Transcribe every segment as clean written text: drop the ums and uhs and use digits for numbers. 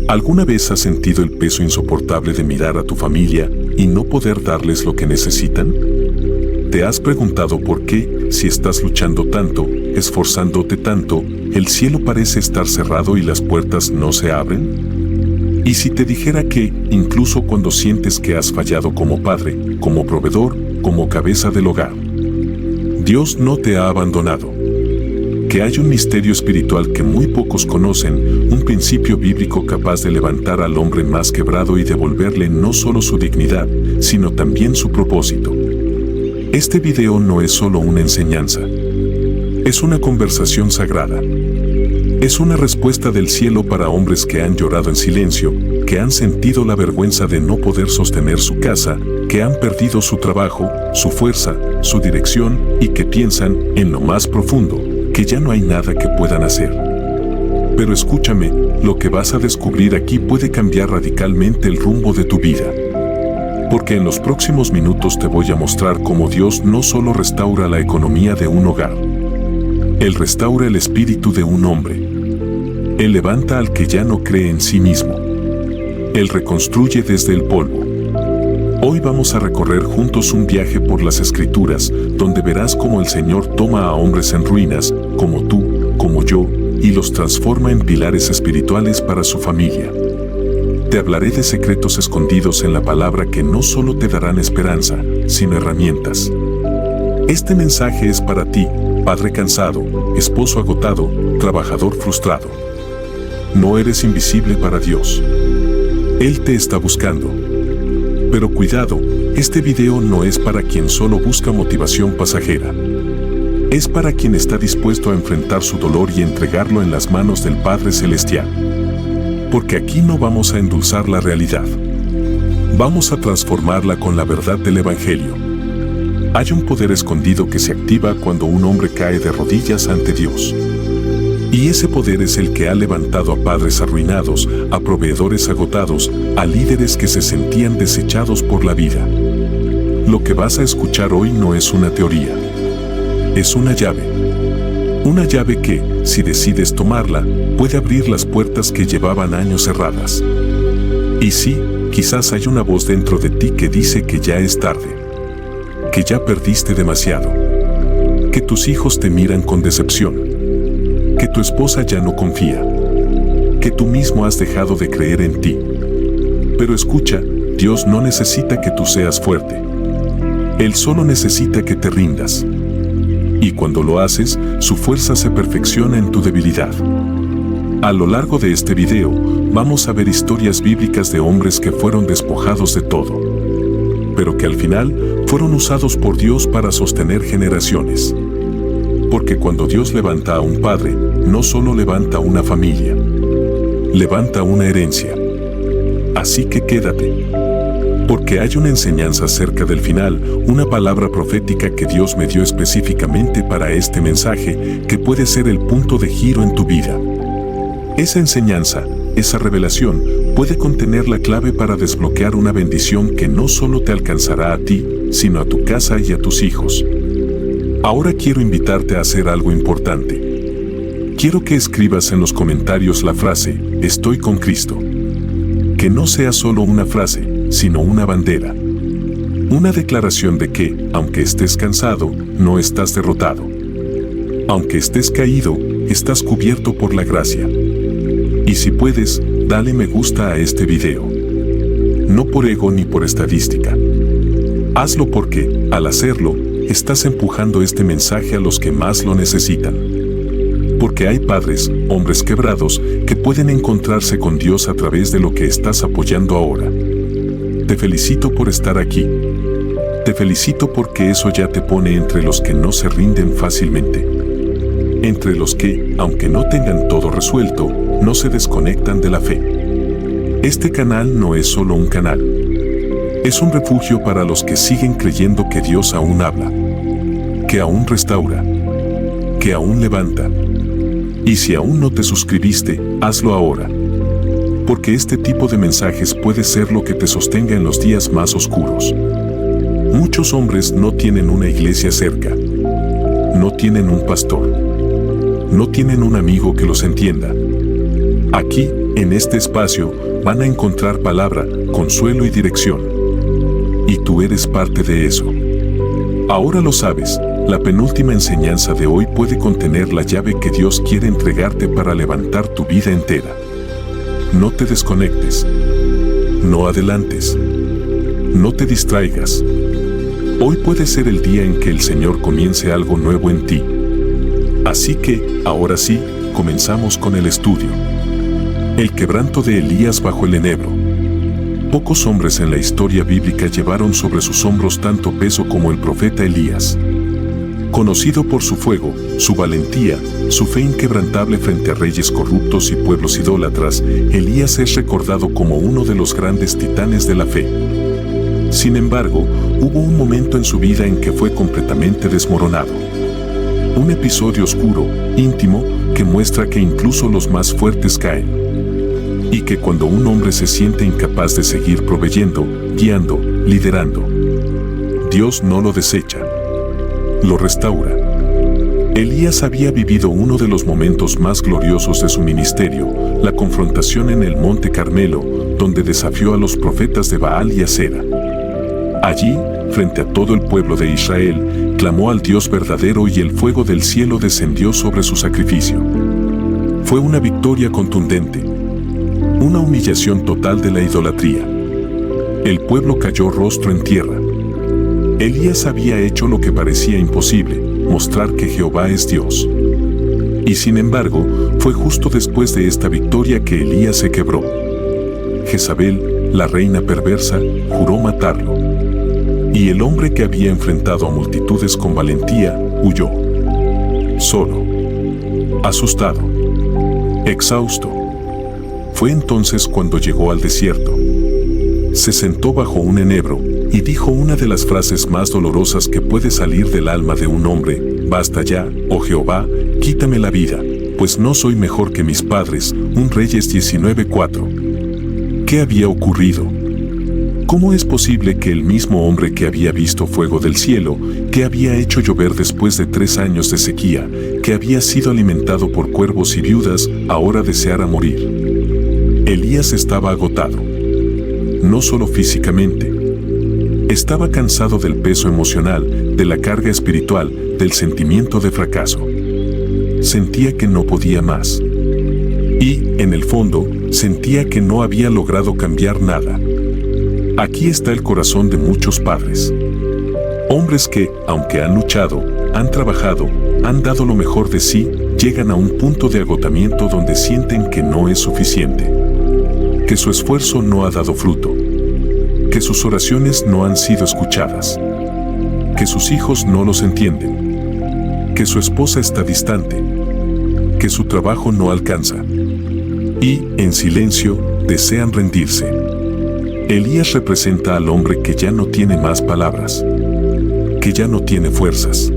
¿Alguna vez has sentido el peso insoportable de mirar a tu familia y no poder darles lo que necesitan? ¿Te has preguntado por qué, si estás luchando tanto, esforzándote tanto, el cielo parece estar cerrado y las puertas no se abren? ¿Y si te dijera que, incluso cuando sientes que has fallado como padre, como proveedor, como cabeza del hogar, Dios no te ha abandonado? Que hay un misterio espiritual que muy pocos conocen, un principio bíblico capaz de levantar al hombre más quebrado y devolverle no solo su dignidad, sino también su propósito. Este video no es solo una enseñanza. Es una conversación sagrada. Es una respuesta del cielo para hombres que han llorado en silencio, que han sentido la vergüenza de no poder sostener su casa, que han perdido su trabajo, su fuerza, su dirección y que piensan, en lo más profundo, que ya no hay nada que puedan hacer. Pero escúchame, lo que vas a descubrir aquí puede cambiar radicalmente el rumbo de tu vida. Porque en los próximos minutos te voy a mostrar cómo Dios no solo restaura la economía de un hogar. Él restaura el espíritu de un hombre. Él levanta al que ya no cree en sí mismo. Él reconstruye desde el polvo. Hoy vamos a recorrer juntos un viaje por las Escrituras, donde verás cómo el Señor toma a hombres en ruinas, como tú, como yo, y los transforma en pilares espirituales para su familia. Te hablaré de secretos escondidos en la palabra que no solo te darán esperanza, sino herramientas. Este mensaje es para ti, padre cansado, esposo agotado, trabajador frustrado. No eres invisible para Dios. Él te está buscando. Pero cuidado, este video no es para quien solo busca motivación pasajera. Es para quien está dispuesto a enfrentar su dolor y entregarlo en las manos del Padre Celestial. Porque aquí no vamos a endulzar la realidad. Vamos a transformarla con la verdad del Evangelio. Hay un poder escondido que se activa cuando un hombre cae de rodillas ante Dios. Y ese poder es el que ha levantado a padres arruinados, a proveedores agotados, a líderes que se sentían desechados por la vida. Lo que vas a escuchar hoy no es una teoría. Es una llave. Una llave que, si decides tomarla, puede abrir las puertas que llevaban años cerradas. Y sí, quizás hay una voz dentro de ti que dice que ya es tarde. Que ya perdiste demasiado. Que tus hijos te miran con decepción. Que tu esposa ya no confía. Que tú mismo has dejado de creer en ti. Pero escucha, Dios no necesita que tú seas fuerte. Él solo necesita que te rindas. Y cuando lo haces, su fuerza se perfecciona en tu debilidad. A lo largo de este video, vamos a ver historias bíblicas de hombres que fueron despojados de todo, pero que al final fueron usados por Dios para sostener generaciones. Porque cuando Dios levanta a un padre, no solo levanta una familia, levanta una herencia. Así que quédate. Porque hay una enseñanza acerca del final, una palabra profética que Dios me dio específicamente para este mensaje, que puede ser el punto de giro en tu vida. Esa enseñanza, esa revelación, puede contener la clave para desbloquear una bendición que no solo te alcanzará a ti, sino a tu casa y a tus hijos. Ahora quiero invitarte a hacer algo importante. Quiero que escribas en los comentarios la frase, "Estoy con Cristo". Que no sea solo una frase, sino una bandera. Una declaración de que, aunque estés cansado, no estás derrotado. Aunque estés caído, estás cubierto por la gracia. Y si puedes, dale me gusta a este video. No por ego ni por estadística. Hazlo porque, al hacerlo, estás empujando este mensaje a los que más lo necesitan. Porque hay padres, hombres quebrados, que pueden encontrarse con Dios a través de lo que estás apoyando ahora. Te felicito por estar aquí. Te felicito porque eso ya te pone entre los que no se rinden fácilmente. Entre los que, aunque no tengan todo resuelto, no se desconectan de la fe. Este canal no es solo un canal. Es un refugio para los que siguen creyendo que Dios aún habla, que aún restaura, que aún levanta. Y si aún no te suscribiste, hazlo ahora. Porque este tipo de mensajes puede ser lo que te sostenga en los días más oscuros. Muchos hombres no tienen una iglesia cerca. No tienen un pastor. No tienen un amigo que los entienda. Aquí, En este espacio van a encontrar palabra, consuelo y dirección. Y tú eres parte de eso. Ahora lo sabes, la penúltima enseñanza de hoy puede contener la llave que Dios quiere entregarte para levantar tu vida entera. No te desconectes. No adelantes. No te distraigas. Hoy puede ser el día en que el Señor comience algo nuevo en ti. Así que, ahora sí, comenzamos con el estudio. El quebranto de Elías bajo el enebro. Pocos hombres en la historia bíblica llevaron sobre sus hombros tanto peso como el profeta Elías. Conocido por su fuego, su valentía, su fe inquebrantable frente a reyes corruptos y pueblos idólatras, Elías es recordado como uno de los grandes titanes de la fe. Sin embargo, hubo un momento en su vida en que fue completamente desmoronado. Un episodio oscuro, íntimo, que muestra que incluso los más fuertes caen. Y que cuando un hombre se siente incapaz de seguir proveyendo, guiando, liderando, Dios no lo desecha. Lo restaura. Elías había vivido uno de los momentos más gloriosos de su ministerio, la confrontación en el Monte Carmelo, donde desafió a los profetas de Baal y Acera. Allí, frente a todo el pueblo de Israel, clamó al Dios verdadero y el fuego del cielo descendió sobre su sacrificio. Fue una victoria contundente, una humillación total de la idolatría. El pueblo cayó rostro en tierra. Elías había hecho lo que parecía imposible, mostrar que Jehová es Dios. Y sin embargo, fue justo después de esta victoria que Elías se quebró. Jezabel, la reina perversa, juró matarlo. Y el hombre que había enfrentado a multitudes con valentía, huyó. Solo. Asustado. Exhausto. Fue entonces cuando llegó al desierto. Se sentó bajo un enebro y dijo una de las frases más dolorosas que puede salir del alma de un hombre: basta ya, oh Jehová, quítame la vida, pues no soy mejor que mis padres. 1 Reyes 19:4. ¿Qué había ocurrido? ¿Cómo es posible que el mismo hombre que había visto fuego del cielo, que había hecho llover después de 3 años de sequía, que había sido alimentado por cuervos y viudas, ahora deseara morir? Elías estaba agotado. No solo físicamente. Estaba cansado del peso emocional, de la carga espiritual, del sentimiento de fracaso. Sentía que no podía más. Y, en el fondo, sentía que no había logrado cambiar nada. Aquí está el corazón de muchos padres. Hombres que, aunque han luchado, han trabajado, han dado lo mejor de sí, llegan a un punto de agotamiento donde sienten que no es suficiente. Que su esfuerzo no ha dado fruto. Que sus oraciones no han sido escuchadas. Que sus hijos no los entienden. Que su esposa está distante. Que su trabajo no alcanza. Y, en silencio, desean rendirse. Elías representa al hombre que ya no tiene más palabras. Que ya no tiene fuerzas.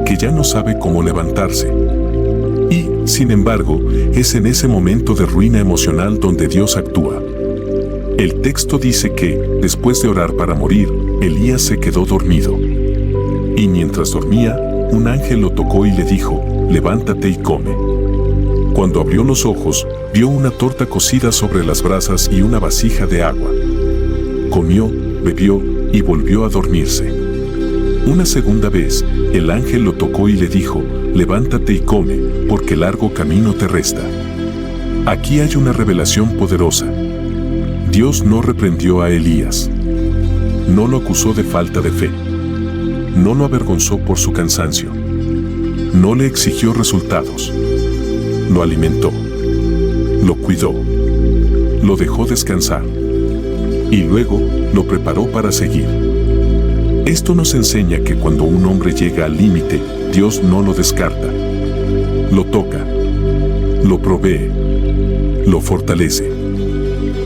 Que ya no sabe cómo levantarse. Y, sin embargo, es en ese momento de ruina emocional donde Dios actúa. El texto dice que, después de orar para morir, Elías se quedó dormido. Y mientras dormía, un ángel lo tocó y le dijo: levántate y come. Cuando abrió los ojos, vio una torta cocida sobre las brasas y una vasija de agua. Comió, bebió y volvió a dormirse. Una segunda vez, el ángel lo tocó y le dijo: levántate y come, porque largo camino te resta. Aquí hay una revelación poderosa. Dios no reprendió a Elías. No lo acusó de falta de fe. No lo avergonzó por su cansancio. No le exigió resultados. Lo alimentó. Lo cuidó. Lo dejó descansar. Y luego, lo preparó para seguir. Esto nos enseña que cuando un hombre llega al límite, Dios no lo descarta. Lo toca. Lo provee. Lo fortalece.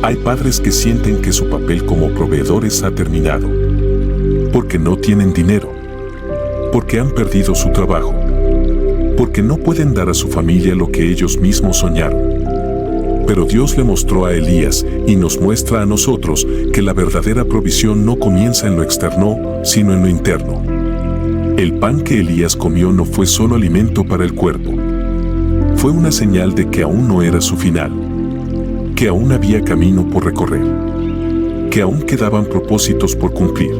Hay padres que sienten que su papel como proveedores ha terminado. Porque no tienen dinero. Porque han perdido su trabajo. Porque no pueden dar a su familia lo que ellos mismos soñaron. Pero Dios le mostró a Elías y nos muestra a nosotros que la verdadera provisión no comienza en lo externo, sino en lo interno. El pan que Elías comió no fue solo alimento para el cuerpo. Fue una señal de que aún no era su final. que aún había camino por recorrer, que aún quedaban propósitos por cumplir.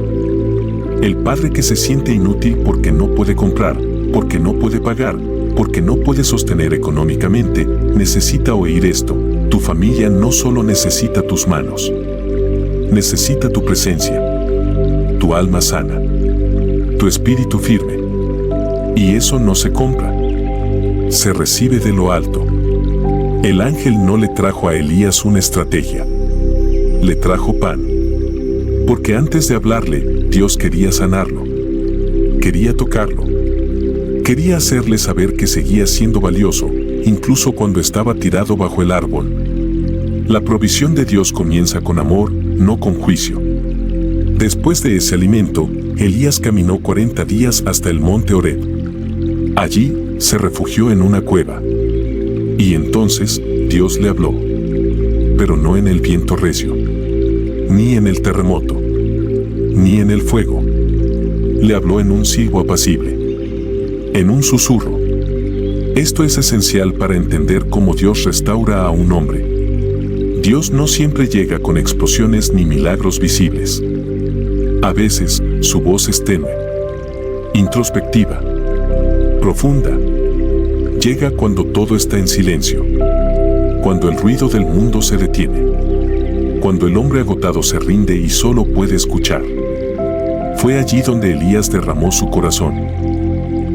El padre que se siente inútil porque no puede comprar, porque no puede pagar, porque no puede sostener económicamente, necesita oír esto: tu familia no solo necesita tus manos, necesita tu presencia, tu alma sana, tu espíritu firme. Y eso no se compra, se recibe de lo alto. El ángel no le trajo a Elías una estrategia, le trajo pan. Porque antes de hablarle, Dios quería sanarlo, quería tocarlo, quería hacerle saber que seguía siendo valioso, incluso cuando estaba tirado bajo el árbol. La provisión de Dios comienza con amor, no con juicio. Después de ese alimento, Elías caminó 40 días hasta el monte Horeb. Allí se refugió en una cueva. Y entonces Dios le habló, pero no en el viento recio, ni en el terremoto, ni en el fuego. Le habló en un silbo apacible, en un susurro. Esto es esencial para entender cómo Dios restaura a un hombre. Dios no siempre llega con explosiones ni milagros visibles. A veces, su voz es tenue, introspectiva, profunda. Llega cuando todo está en silencio, cuando el ruido del mundo se detiene, cuando el hombre agotado se rinde y solo puede escuchar. Fue allí donde Elías derramó su corazón.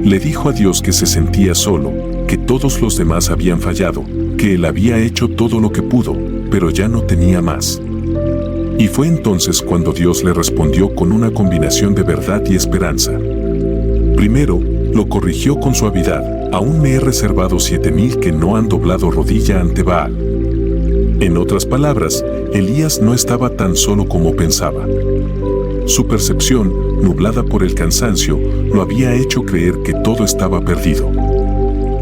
Le dijo a Dios que se sentía solo, que todos los demás habían fallado, que él había hecho todo lo que pudo, pero ya no tenía más. Y fue entonces cuando Dios le respondió con una combinación de verdad y esperanza. Primero, lo corrigió con suavidad: aún me he reservado 7,000 que no han doblado rodilla ante Baal. En otras palabras, Elías no estaba tan solo como pensaba. Su percepción, nublada por el cansancio, lo había hecho creer que todo estaba perdido.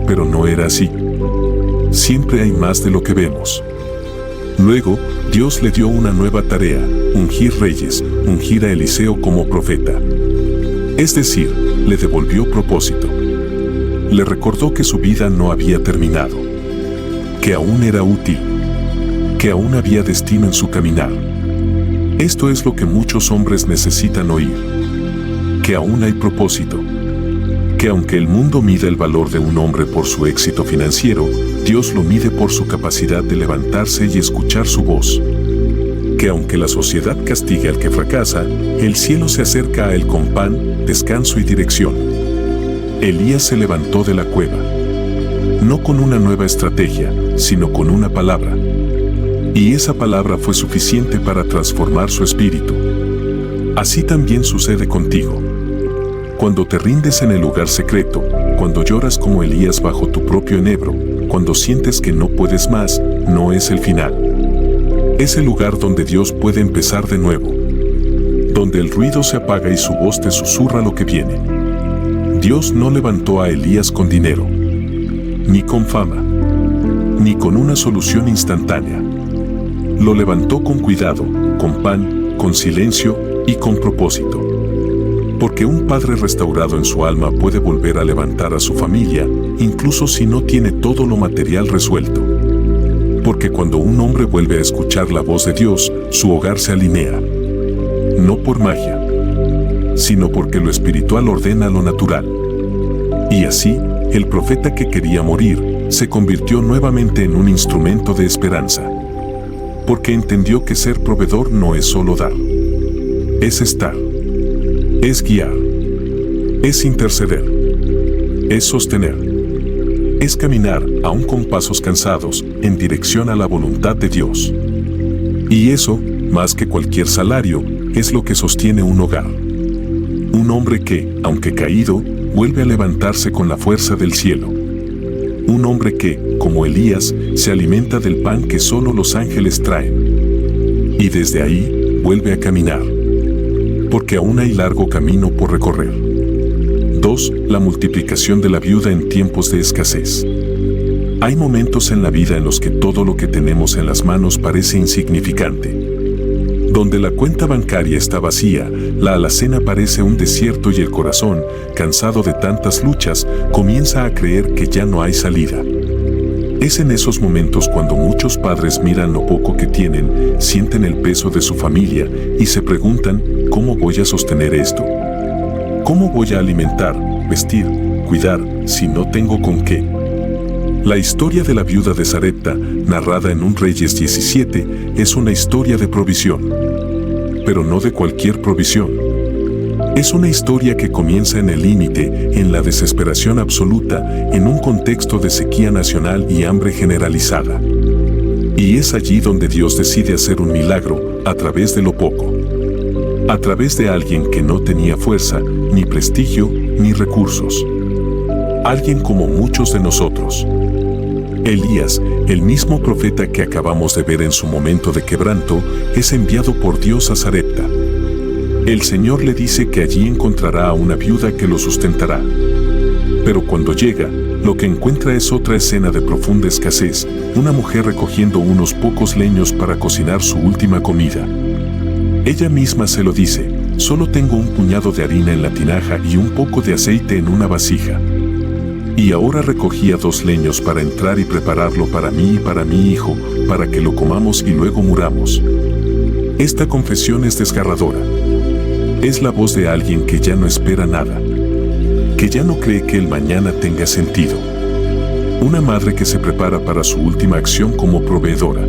Pero no era así. Siempre hay más de lo que vemos. Luego, Dios le dio una nueva tarea: ungir reyes, ungir a Eliseo como profeta. Es decir, le devolvió propósito. Le recordó que su vida no había terminado, que aún era útil, que aún había destino en su caminar. Esto es lo que muchos hombres necesitan oír: que aún hay propósito, que aunque el mundo mida el valor de un hombre por su éxito financiero, Dios lo mide por su capacidad de levantarse y escuchar su voz. Que aunque la sociedad castigue al que fracasa, el cielo se acerca a él con pan, descanso y dirección. Elías se levantó de la cueva, no con una nueva estrategia, sino con una palabra. Y esa palabra fue suficiente para transformar su espíritu. Así también sucede contigo. Cuando te rindes en el lugar secreto, cuando lloras como Elías bajo tu propio enebro, cuando sientes que no puedes más, no es el final. Es el lugar donde Dios puede empezar de nuevo, donde el ruido se apaga y su voz te susurra lo que viene. Dios no levantó a Elías con dinero, ni con fama, ni con una solución instantánea. Lo levantó con cuidado, con pan, con silencio y con propósito. Porque un padre restaurado en su alma puede volver a levantar a su familia, incluso si no tiene todo lo material resuelto. Porque cuando un hombre vuelve a escuchar la voz de Dios, su hogar se alinea. No por magia, sino porque lo espiritual ordena lo natural. Y así, el profeta que quería morir, se convirtió nuevamente en un instrumento de esperanza. Porque entendió que ser proveedor no es solo dar. Es estar. Es guiar. Es interceder. Es sostener. Es caminar, aún con pasos cansados, en dirección a la voluntad de Dios. Y eso, más que cualquier salario, es lo que sostiene un hogar. Un hombre que, aunque caído, vuelve a levantarse con la fuerza del cielo. Un hombre que, como Elías, se alimenta del pan que solo los ángeles traen. Y desde ahí, vuelve a caminar. Porque aún hay largo camino por recorrer. 2. La multiplicación de la viuda en tiempos de escasez. Hay momentos en la vida en los que todo lo que tenemos en las manos parece insignificante. Donde la cuenta bancaria está vacía, la alacena parece un desierto y el corazón, cansado de tantas luchas, comienza a creer que ya no hay salida. Es en esos momentos cuando muchos padres miran lo poco que tienen, sienten el peso de su familia y se preguntan, ¿cómo voy a sostener esto? ¿Cómo voy a alimentar, vestir, cuidar, si no tengo con qué? La historia de la viuda de Sarepta, narrada en 1 Reyes 17, es una historia de provisión. Pero no de cualquier provisión. Es una historia que comienza en el límite, en la desesperación absoluta, en un contexto de sequía nacional y hambre generalizada. Y es allí donde Dios decide hacer un milagro, a través de lo poco. A través de alguien que no tenía fuerza, ni prestigio, ni recursos. Alguien como muchos de nosotros. Elías, el mismo profeta que acabamos de ver en su momento de quebranto, es enviado por Dios a Sarepta. El Señor le dice que allí encontrará a una viuda que lo sustentará. Pero cuando llega, lo que encuentra es otra escena de profunda escasez, una mujer recogiendo unos pocos leños para cocinar su última comida. Ella misma se lo dice, solo tengo un puñado de harina en la tinaja y un poco de aceite en una vasija. Y ahora recogía 2 leños para entrar y prepararlo para mí y para mi hijo, para que lo comamos y luego muramos. Esta confesión es desgarradora. Es la voz de alguien que ya no espera nada, que ya no cree que el mañana tenga sentido. Una madre que se prepara para su última acción como proveedora.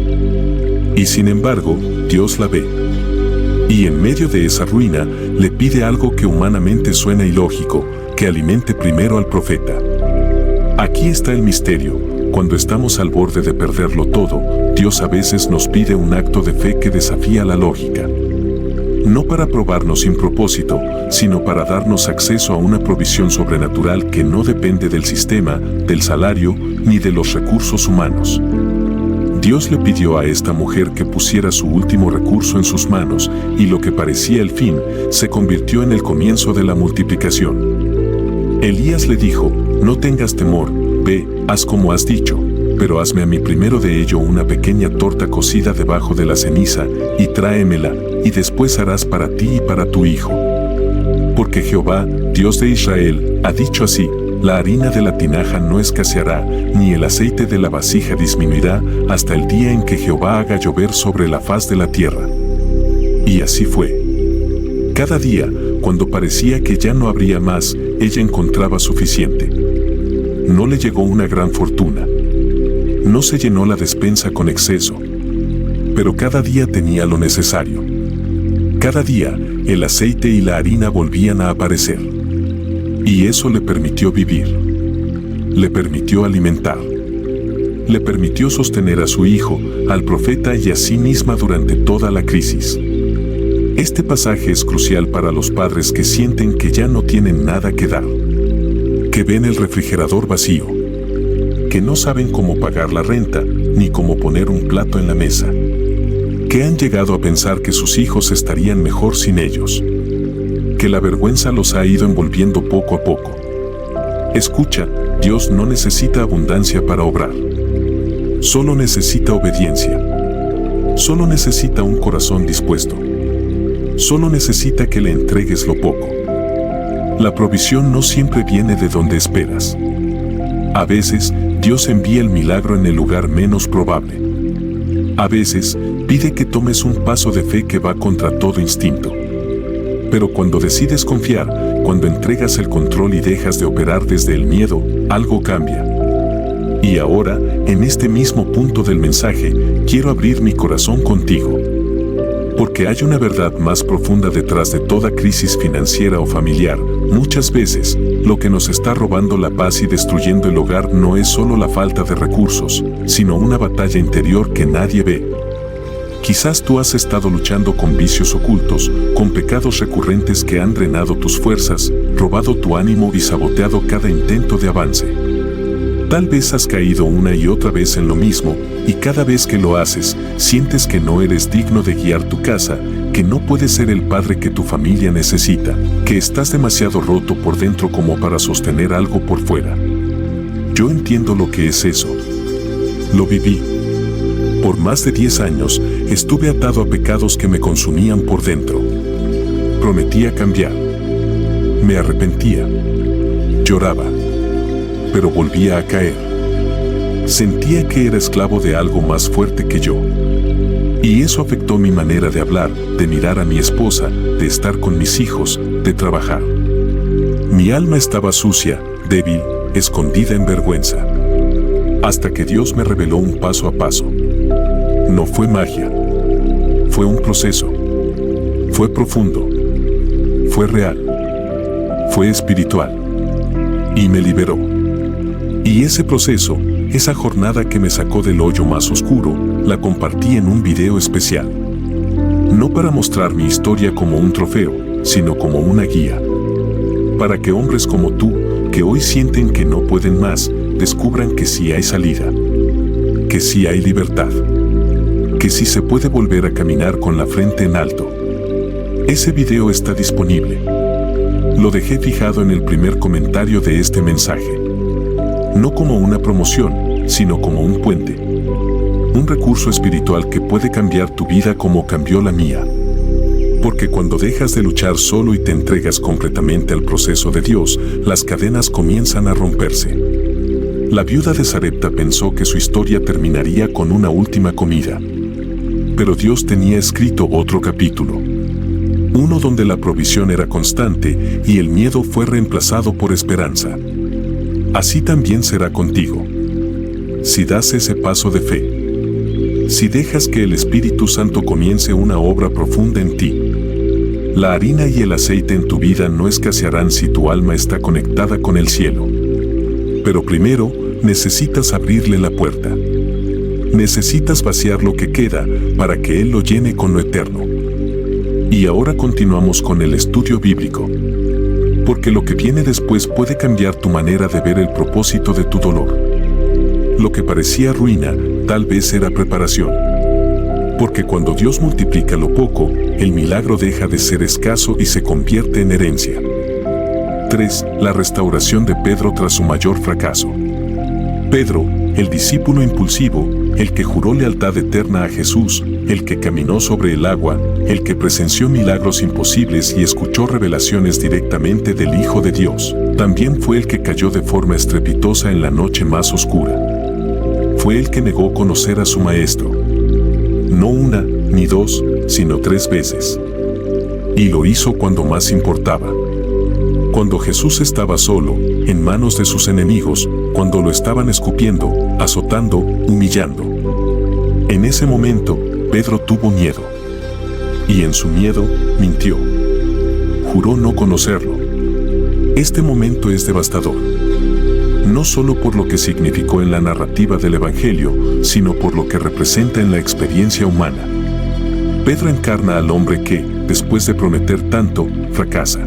Y sin embargo, Dios la ve. Y en medio de esa ruina, le pide algo que humanamente suena ilógico, que alimente primero al profeta. Aquí está el misterio. Cuando estamos al borde de perderlo todo, Dios a veces nos pide un acto de fe que desafía la lógica. No para probarnos sin propósito, sino para darnos acceso a una provisión sobrenatural que no depende del sistema, del salario, ni de los recursos humanos. Dios le pidió a esta mujer que pusiera su último recurso en sus manos, y lo que parecía el fin, se convirtió en el comienzo de la multiplicación. Elías le dijo, no tengas temor, ve, haz como has dicho, pero hazme a mí primero de ello una pequeña torta cocida debajo de la ceniza, y tráemela, y después harás para ti y para tu hijo. Porque Jehová, Dios de Israel, ha dicho así, la harina de la tinaja no escaseará, ni el aceite de la vasija disminuirá, hasta el día en que Jehová haga llover sobre la faz de la tierra. Y así fue. Cada día, cuando parecía que ya no habría más, ella encontraba suficiente. No le llegó una gran fortuna. No se llenó la despensa con exceso. Pero cada día tenía lo necesario. Cada día, el aceite y la harina volvían a aparecer. Y eso le permitió vivir. Le permitió alimentar. Le permitió sostener a su hijo, al profeta y a sí misma durante toda la crisis. Este pasaje es crucial para los padres que sienten que ya no tienen nada que dar. Que ven el refrigerador vacío. Que no saben cómo pagar la renta, ni cómo poner un plato en la mesa. Que han llegado a pensar que sus hijos estarían mejor sin ellos. Que la vergüenza los ha ido envolviendo poco a poco. Escucha, Dios no necesita abundancia para obrar. Solo necesita obediencia. Solo necesita un corazón dispuesto. Solo necesita que le entregues lo poco. La provisión no siempre viene de donde esperas. A veces, Dios envía el milagro en el lugar menos probable. A veces, pide que tomes un paso de fe que va contra todo instinto. Pero cuando decides confiar, cuando entregas el control y dejas de operar desde el miedo, algo cambia. Y ahora, en este mismo punto del mensaje, quiero abrir mi corazón contigo. Porque hay una verdad más profunda detrás de toda crisis financiera o familiar. Muchas veces, lo que nos está robando la paz y destruyendo el hogar no es solo la falta de recursos, sino una batalla interior que nadie ve. Quizás tú has estado luchando con vicios ocultos, con pecados recurrentes que han drenado tus fuerzas, robado tu ánimo y saboteado cada intento de avance. Tal vez has caído una y otra vez en lo mismo, y cada vez que lo haces, sientes que no eres digno de guiar tu casa, que no puedes ser el padre que tu familia necesita, que estás demasiado roto por dentro como para sostener algo por fuera. Yo entiendo lo que es eso. Lo viví. Por más de 10 años, estuve atado a pecados que me consumían por dentro. Prometía cambiar. Me arrepentía. Lloraba. Pero volvía a caer. Sentía que era esclavo de algo más fuerte que yo. Y eso afectó mi manera de hablar, de mirar a mi esposa, de estar con mis hijos, de trabajar. Mi alma estaba sucia, débil, escondida en vergüenza. Hasta que Dios me reveló un paso a paso. No fue magia. Fue un proceso. Fue profundo. Fue real. Fue espiritual. Y me liberó. Y ese proceso, esa jornada que me sacó del hoyo más oscuro, la compartí en un video especial. No para mostrar mi historia como un trofeo, sino como una guía. Para que hombres como tú, que hoy sienten que no pueden más, descubran que sí hay salida. Que sí hay libertad. Que sí se puede volver a caminar con la frente en alto. Ese video está disponible. Lo dejé fijado en el primer comentario de este mensaje. No como una promoción, sino como un puente. Un recurso espiritual que puede cambiar tu vida como cambió la mía. Porque cuando dejas de luchar solo y te entregas completamente al proceso de Dios, las cadenas comienzan a romperse. La viuda de Sarepta pensó que su historia terminaría con una última comida. Pero Dios tenía escrito otro capítulo. Uno donde la provisión era constante y el miedo fue reemplazado por esperanza. Así también será contigo. Si das ese paso de fe. Si dejas que el Espíritu Santo comience una obra profunda en ti. La harina y el aceite en tu vida no escasearán si tu alma está conectada con el cielo. Pero primero, necesitas abrirle la puerta. Necesitas vaciar lo que queda para que Él lo llene con lo eterno. Y ahora continuamos con el estudio bíblico. Porque lo que viene después puede cambiar tu manera de ver el propósito de tu dolor. Lo que parecía ruina, tal vez era preparación. Porque cuando Dios multiplica lo poco, el milagro deja de ser escaso y se convierte en herencia. 3. La restauración de Pedro tras su mayor fracaso. Pedro, el discípulo impulsivo, el que juró lealtad eterna a Jesús, el que caminó sobre el agua, el que presenció milagros imposibles y escuchó revelaciones directamente del Hijo de Dios, también fue el que cayó de forma estrepitosa en la noche más oscura. Fue el que negó conocer a su Maestro. No una, ni dos, sino 3 veces. Y lo hizo cuando más importaba. Cuando Jesús estaba solo, en manos de sus enemigos, cuando lo estaban escupiendo, azotando, humillando. En ese momento, Pedro tuvo miedo. Y en su miedo, mintió. Juró no conocerlo. Este momento es devastador. No solo por lo que significó en la narrativa del Evangelio, sino por lo que representa en la experiencia humana. Pedro encarna al hombre que, después de prometer tanto, fracasa.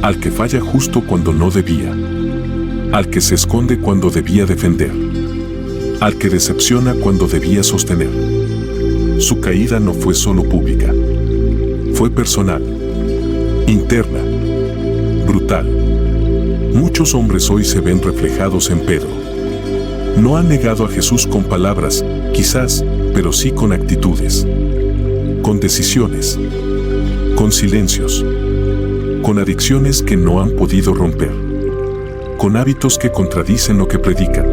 Al que falla justo cuando no debía. Al que se esconde cuando debía defender. Al que decepciona cuando debía sostener. Su caída no fue solo pública. Fue personal. Interna. Brutal. Muchos hombres hoy se ven reflejados en Pedro. No han negado a Jesús con palabras, quizás, pero sí con actitudes. Con decisiones. Con silencios. Con adicciones que no han podido romper. Con hábitos que contradicen lo que predican.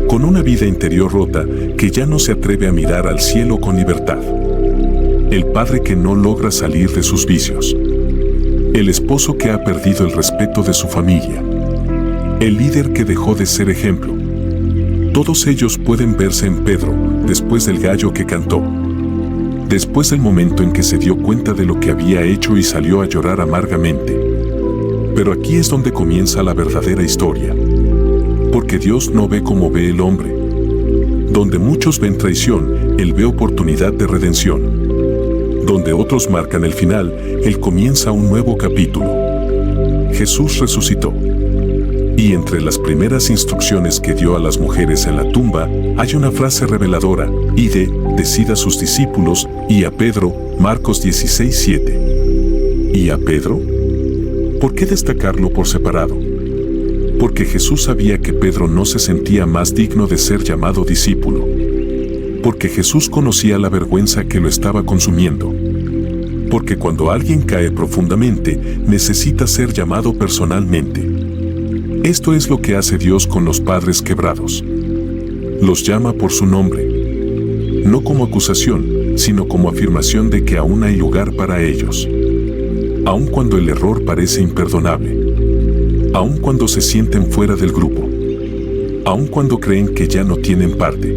Con una vida interior rota que ya no se atreve a mirar al cielo con libertad. El padre que no logra salir de sus vicios. El esposo que ha perdido el respeto de su familia. El líder que dejó de ser ejemplo. Todos ellos pueden verse en Pedro, después del gallo que cantó. Después del momento en que se dio cuenta de lo que había hecho y salió a llorar amargamente. Pero aquí es donde comienza la verdadera historia. Porque Dios no ve como ve el hombre. Donde muchos ven traición, Él ve oportunidad de redención. Donde otros marcan el final, Él comienza un nuevo capítulo. Jesús resucitó. Y entre las primeras instrucciones que dio a las mujeres en la tumba, hay una frase reveladora: id, decid a sus discípulos, y a Pedro, Marcos 16:7. ¿Y a Pedro? ¿Por qué destacarlo por separado? Porque Jesús sabía que Pedro no se sentía más digno de ser llamado discípulo. Porque Jesús conocía la vergüenza que lo estaba consumiendo. Porque cuando alguien cae profundamente, necesita ser llamado personalmente. Esto es lo que hace Dios con los padres quebrados. Los llama por su nombre, no como acusación, sino como afirmación de que aún hay lugar para ellos. Aun cuando el error parece imperdonable, aun cuando se sienten fuera del grupo, aun cuando creen que ya no tienen parte.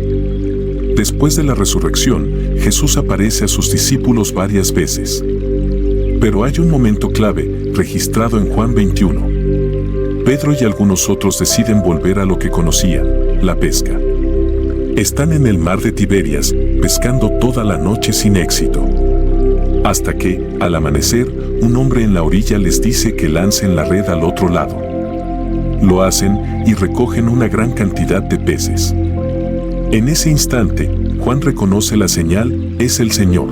Después de la resurrección, Jesús aparece a sus discípulos varias veces. Pero hay un momento clave, registrado en Juan 21. Pedro y algunos otros deciden volver a lo que conocían, la pesca. Están en el mar de Tiberias, pescando toda la noche sin éxito. Hasta que, al amanecer, un hombre en la orilla les dice que lancen la red al otro lado. Lo hacen y recogen una gran cantidad de peces. En ese instante, Juan reconoce la señal, es el Señor.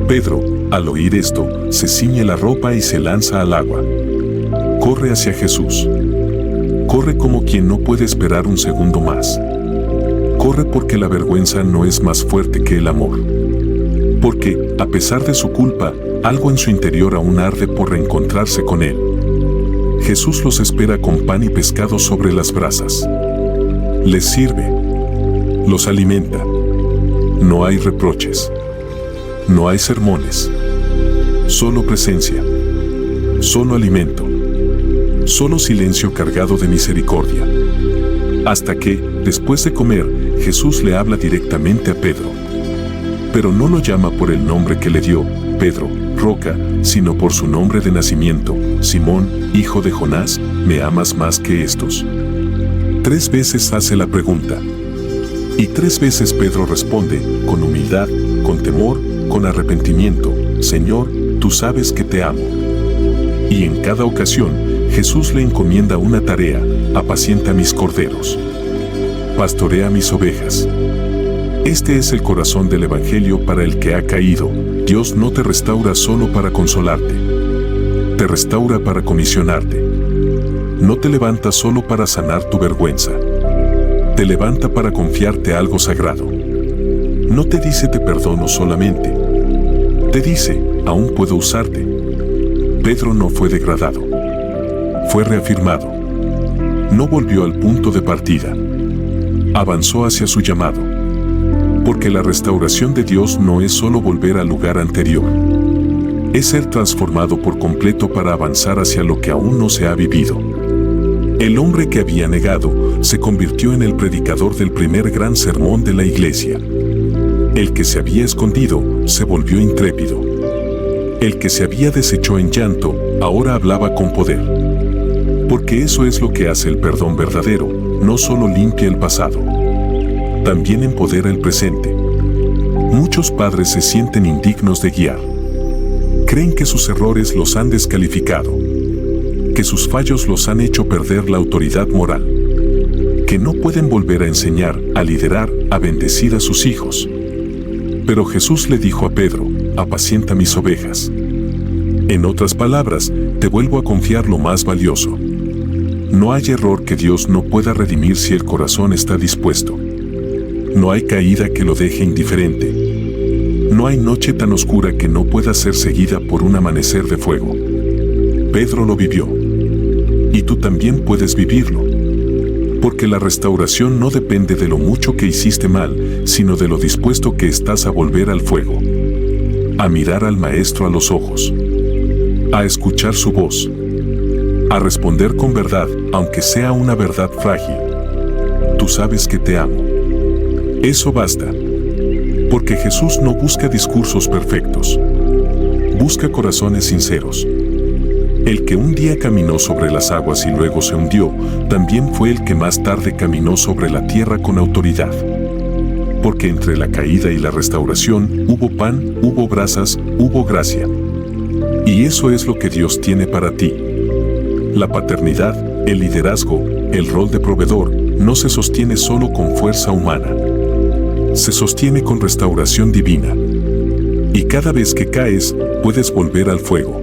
Pedro, al oír esto, se ciñe la ropa y se lanza al agua. Corre hacia Jesús. Corre como quien no puede esperar un segundo más. Corre porque la vergüenza no es más fuerte que el amor. Porque, a pesar de su culpa, algo en su interior aún arde por reencontrarse con Él. Jesús los espera con pan y pescado sobre las brasas. Les sirve. Los alimenta. No hay reproches. No hay sermones. Solo presencia. Solo alimento. Solo silencio cargado de misericordia. Hasta que, después de comer, Jesús le habla directamente a Pedro. Pero no lo llama por el nombre que le dio, Pedro, roca, sino por su nombre de nacimiento, Simón, hijo de Jonás, ¿me amas más que estos? 3 veces hace la pregunta. Y 3 veces Pedro responde, con humildad, con temor, con arrepentimiento, Señor, tú sabes que te amo. Y en cada ocasión, Jesús le encomienda una tarea, apacienta mis corderos. Pastorea mis ovejas. Este es el corazón del Evangelio para el que ha caído. Dios no te restaura solo para consolarte. Te restaura para comisionarte. No te levanta solo para sanar tu vergüenza. Te levanta para confiarte algo sagrado. No te dice te perdono solamente. Te dice, aún puedo usarte. Pedro no fue degradado. Fue reafirmado. No volvió al punto de partida. Avanzó hacia su llamado. Porque la restauración de Dios no es solo volver al lugar anterior. Es ser transformado por completo para avanzar hacia lo que aún no se ha vivido. El hombre que había negado se convirtió en el predicador del primer gran sermón de la iglesia. El que se había escondido se volvió intrépido. El que se había deshecho en llanto ahora hablaba con poder. Porque eso es lo que hace el perdón verdadero, no solo limpia el pasado, también empodera el presente. Muchos padres se sienten indignos de guiar. Creen que sus errores los han descalificado, que sus fallos los han hecho perder la autoridad moral, que no pueden volver a enseñar, a liderar, a bendecir a sus hijos. Pero Jesús le dijo a Pedro, apacienta mis ovejas. En otras palabras, te vuelvo a confiar lo más valioso. No hay error que Dios no pueda redimir si el corazón está dispuesto. No hay caída que lo deje indiferente. No hay noche tan oscura que no pueda ser seguida por un amanecer de fuego. Pedro lo vivió. Y tú también puedes vivirlo. Porque la restauración no depende de lo mucho que hiciste mal, sino de lo dispuesto que estás a volver al fuego. A mirar al Maestro a los ojos. A escuchar su voz. A responder con verdad, aunque sea una verdad frágil. Tú sabes que te amo. Eso basta. Porque Jesús no busca discursos perfectos. Busca corazones sinceros. El que un día caminó sobre las aguas y luego se hundió, también fue el que más tarde caminó sobre la tierra con autoridad. Porque entre la caída y la restauración hubo pan, hubo brasas, hubo gracia. Y eso es lo que Dios tiene para ti. La paternidad, el liderazgo, el rol de proveedor, no se sostiene solo con fuerza humana. Se sostiene con restauración divina. Y cada vez que caes, puedes volver al fuego.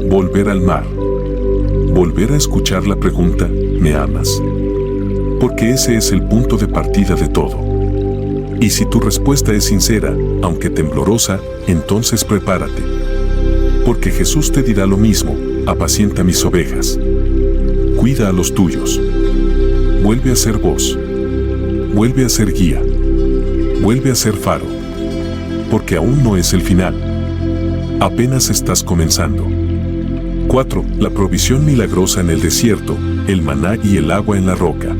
Volver al mar. Volver a escuchar la pregunta, ¿me amas? Porque ese es el punto de partida de todo. Y si tu respuesta es sincera, aunque temblorosa, entonces prepárate. Porque Jesús te dirá lo mismo, apacienta mis ovejas. Cuida a los tuyos. Vuelve a ser vos. vuelve a ser guía. Vuelve a ser faro. Porque aún no es el final. Apenas estás comenzando. 4. La provisión milagrosa en el desierto, el maná y el agua en la roca.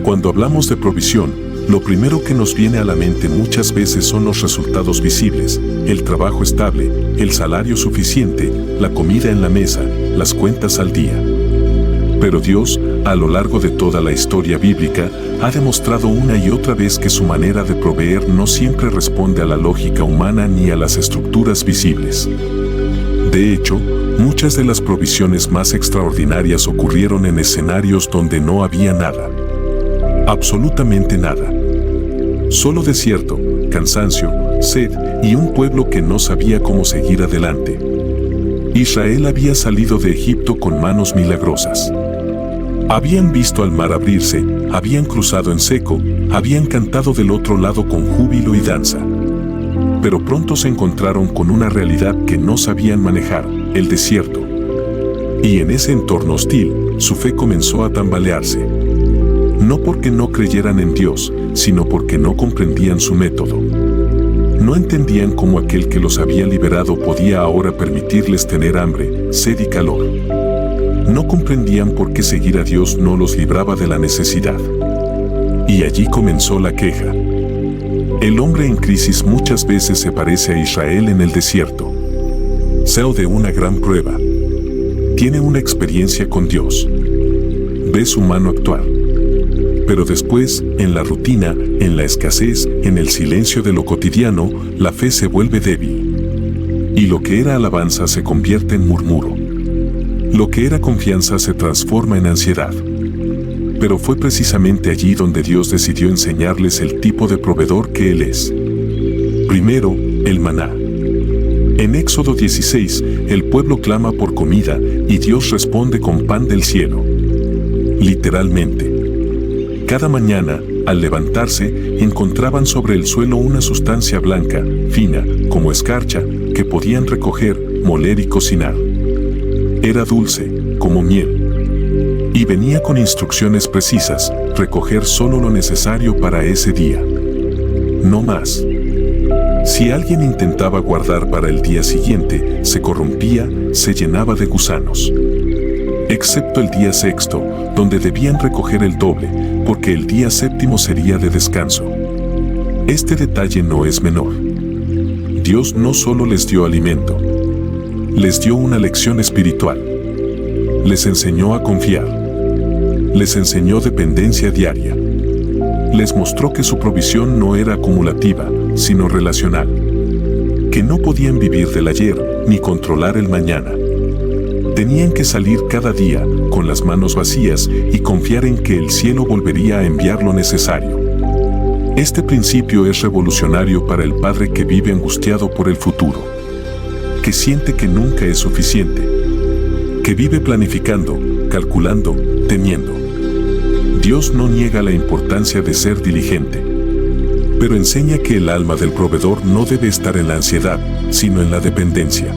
Cuando hablamos de provisión, lo primero que nos viene a la mente muchas veces son los resultados visibles, el trabajo estable, el salario suficiente, la comida en la mesa, las cuentas al día. Pero Dios, a lo largo de toda la historia bíblica, ha demostrado una y otra vez que su manera de proveer no siempre responde a la lógica humana ni a las estructuras visibles. De hecho, muchas de las provisiones más extraordinarias ocurrieron en escenarios donde no había nada. Absolutamente nada. Solo desierto, cansancio, sed y un pueblo que no sabía cómo seguir adelante. Israel había salido de Egipto con manos milagrosas. Habían visto al mar abrirse, habían cruzado en seco, habían cantado del otro lado con júbilo y danza. Pero pronto se encontraron con una realidad que no sabían manejar, el desierto. Y en ese entorno hostil, su fe comenzó a tambalearse. No porque no creyeran en Dios, sino porque no comprendían su método. No entendían cómo aquel que los había liberado podía ahora permitirles tener hambre, sed y calor. No comprendían por qué seguir a Dios no los libraba de la necesidad. Y allí comenzó la queja. El hombre en crisis muchas veces se parece a Israel en el desierto. Seo de una gran prueba. Tiene una experiencia con Dios. Ve su mano actuar. Pero después, en la rutina, en la escasez, en el silencio de lo cotidiano, la fe se vuelve débil. Y lo que era alabanza se convierte en murmuro. Lo que era confianza se transforma en ansiedad. Pero fue precisamente allí donde Dios decidió enseñarles el tipo de proveedor que Él es. Primero, el maná. En Éxodo 16, el pueblo clama por comida y Dios responde con pan del cielo. Literalmente. Cada mañana, al levantarse, encontraban sobre el suelo una sustancia blanca, fina, como escarcha, que podían recoger, moler y cocinar. Era dulce, como miel. Y venía con instrucciones precisas, recoger solo lo necesario para ese día. No más. Si alguien intentaba guardar para el día siguiente, se corrompía, se llenaba de gusanos. Excepto el día sexto, donde debían recoger el doble, porque el día séptimo sería de descanso. Este detalle no es menor. Dios no solo les dio alimento, les dio una lección espiritual. Les enseñó a confiar. Les enseñó dependencia diaria. Les mostró que su provisión no era acumulativa, sino relacional. Que no podían vivir del ayer ni controlar el mañana. Tenían que salir cada día con las manos vacías y confiar en que el cielo volvería a enviar lo necesario. Este principio es revolucionario para el padre que vive angustiado por el futuro, que siente que nunca es suficiente, que vive planificando, calculando, temiendo. Dios no niega la importancia de ser diligente, pero enseña que el alma del proveedor no debe estar en la ansiedad, sino en la dependencia.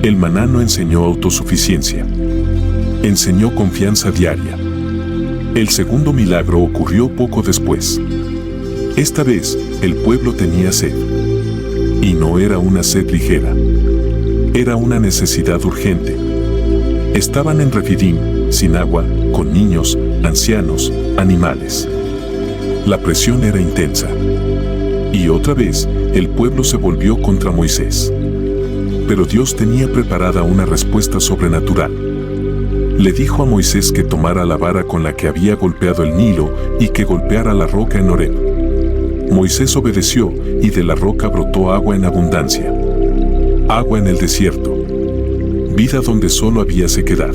El maná no enseñó autosuficiencia, enseñó confianza diaria. El segundo milagro ocurrió poco después. Esta vez, el pueblo tenía sed. Y no era una sed ligera. Era una necesidad urgente. Estaban en Refidim, sin agua, con niños, ancianos, animales. La presión era intensa. Y otra vez, el pueblo se volvió contra Moisés. Pero Dios tenía preparada una respuesta sobrenatural. Le dijo a Moisés que tomara la vara con la que había golpeado el Nilo y que golpeara la roca en Horeb. Moisés obedeció y de la roca brotó agua en abundancia. Agua en el desierto. Vida donde solo había sequedad.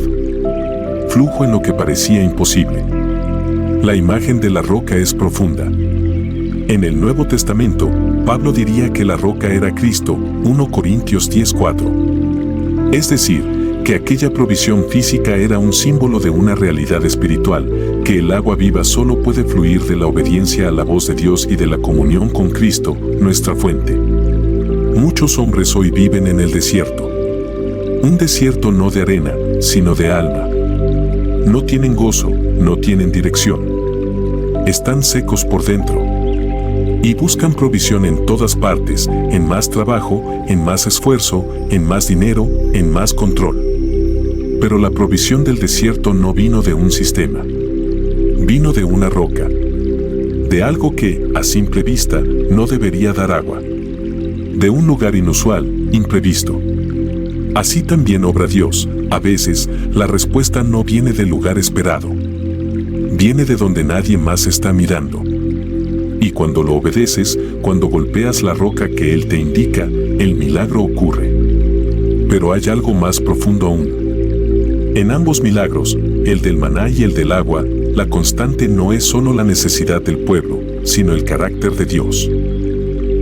Flujo en lo que parecía imposible. La imagen de la roca es profunda. En el Nuevo Testamento, Pablo diría que la roca era Cristo, 1 Corintios 10:4. Es decir, que aquella provisión física era un símbolo de una realidad espiritual, que el agua viva solo puede fluir de la obediencia a la voz de Dios y de la comunión con Cristo, nuestra fuente. Muchos hombres hoy viven en el desierto. Un desierto no de arena, sino de alma. No tienen gozo, no tienen dirección. están secos por dentro. Y buscan provisión en todas partes, en más trabajo, en más esfuerzo, en más dinero, en más control. Pero la provisión del desierto no vino de un sistema. Vino de una roca. De algo que, a simple vista, no debería dar agua. De un lugar inusual, imprevisto. Así también obra Dios. A veces, la respuesta no viene del lugar esperado. Viene de donde nadie más está mirando. Y cuando lo obedeces, cuando golpeas la roca que Él te indica, el milagro ocurre. Pero hay algo más profundo aún. En ambos milagros, el del maná y el del agua, la constante no es solo la necesidad del pueblo, sino el carácter de Dios.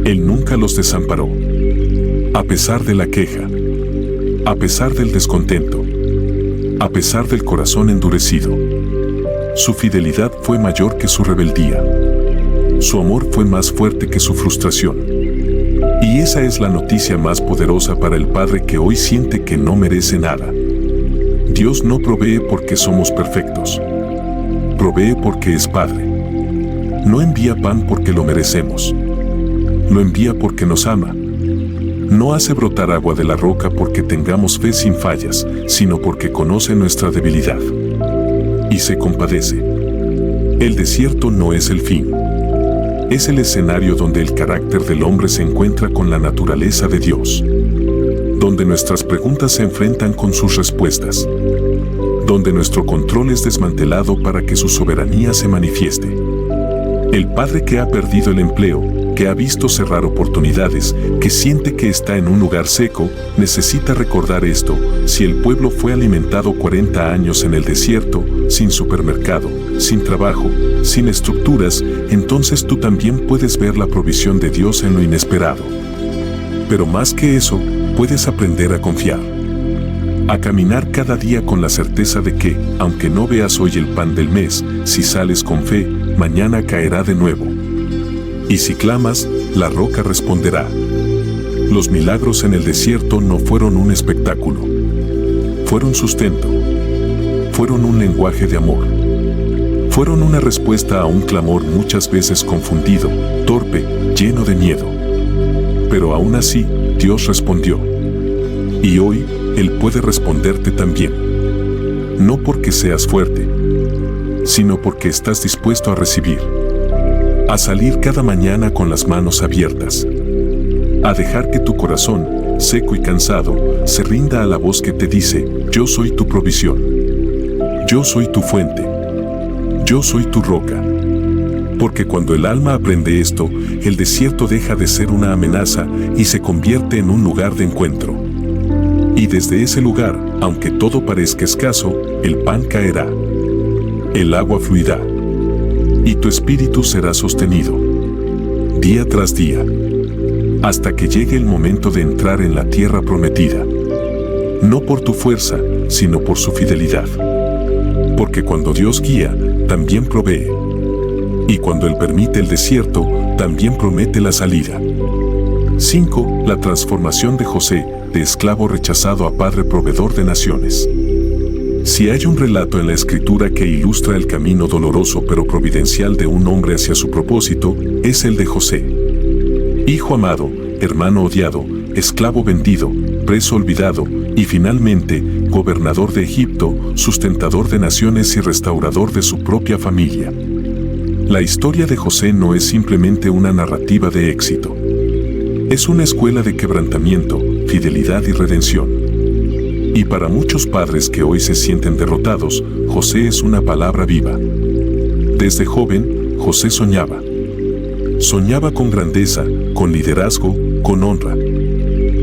Él nunca los desamparó. A pesar de la queja, a pesar del descontento, a pesar del corazón endurecido, su fidelidad fue mayor que su rebeldía. Su amor fue más fuerte que su frustración. Y esa es la noticia más poderosa para el Padre que hoy siente que no merece nada. Dios no provee porque somos perfectos. Provee porque es Padre. No envía pan porque lo merecemos. Lo envía porque nos ama. No hace brotar agua de la roca porque tengamos fe sin fallas, sino porque conoce nuestra debilidad. Y se compadece. El desierto no es el fin. Es el escenario donde el carácter del hombre se encuentra con la naturaleza de Dios. Donde nuestras preguntas se enfrentan con sus respuestas. Donde nuestro control es desmantelado para que su soberanía se manifieste. El padre que ha perdido el empleo, que ha visto cerrar oportunidades, que siente que está en un lugar seco, necesita recordar esto: si el pueblo fue alimentado 40 años en el desierto, sin supermercado, sin trabajo, sin estructuras, entonces tú también puedes ver la provisión de Dios en lo inesperado. Pero más que eso, puedes aprender a confiar. A caminar cada día con la certeza de que, aunque no veas hoy el pan del mes, si sales con fe, mañana caerá de nuevo. Y si clamas, la roca responderá. Los milagros en el desierto no fueron un espectáculo. Fueron sustento. Fueron un lenguaje de amor. Fueron una respuesta a un clamor muchas veces confundido, torpe, lleno de miedo. Pero aún así, Dios respondió. Y hoy, Él puede responderte también. No porque seas fuerte, sino porque estás dispuesto a recibir. A salir cada mañana con las manos abiertas. A dejar que tu corazón, seco y cansado, se rinda a la voz que te dice: yo soy tu provisión. Yo soy tu fuente. Yo soy tu roca. Porque cuando el alma aprende esto, el desierto deja de ser una amenaza y se convierte en un lugar de encuentro. Y desde ese lugar, aunque todo parezca escaso, el pan caerá. El agua fluirá. Y tu espíritu será sostenido. Día tras día. Hasta que llegue el momento de entrar en la tierra prometida. No por tu fuerza, sino por su fidelidad. Porque cuando Dios guía, también provee. Y cuando Él permite el desierto, también promete la salida. 5. La transformación de José, de esclavo rechazado a padre proveedor de naciones. Si hay un relato en la Escritura que ilustra el camino doloroso pero providencial de un hombre hacia su propósito, es el de José. Hijo amado, hermano odiado, esclavo vendido, preso olvidado, y finalmente, gobernador de Egipto, sustentador de naciones y restaurador de su propia familia. La historia de José no es simplemente una narrativa de éxito. Es una escuela de quebrantamiento, fidelidad y redención. Y para muchos padres que hoy se sienten derrotados, José es una palabra viva. Desde joven, José soñaba. Soñaba con grandeza, con liderazgo, con honra.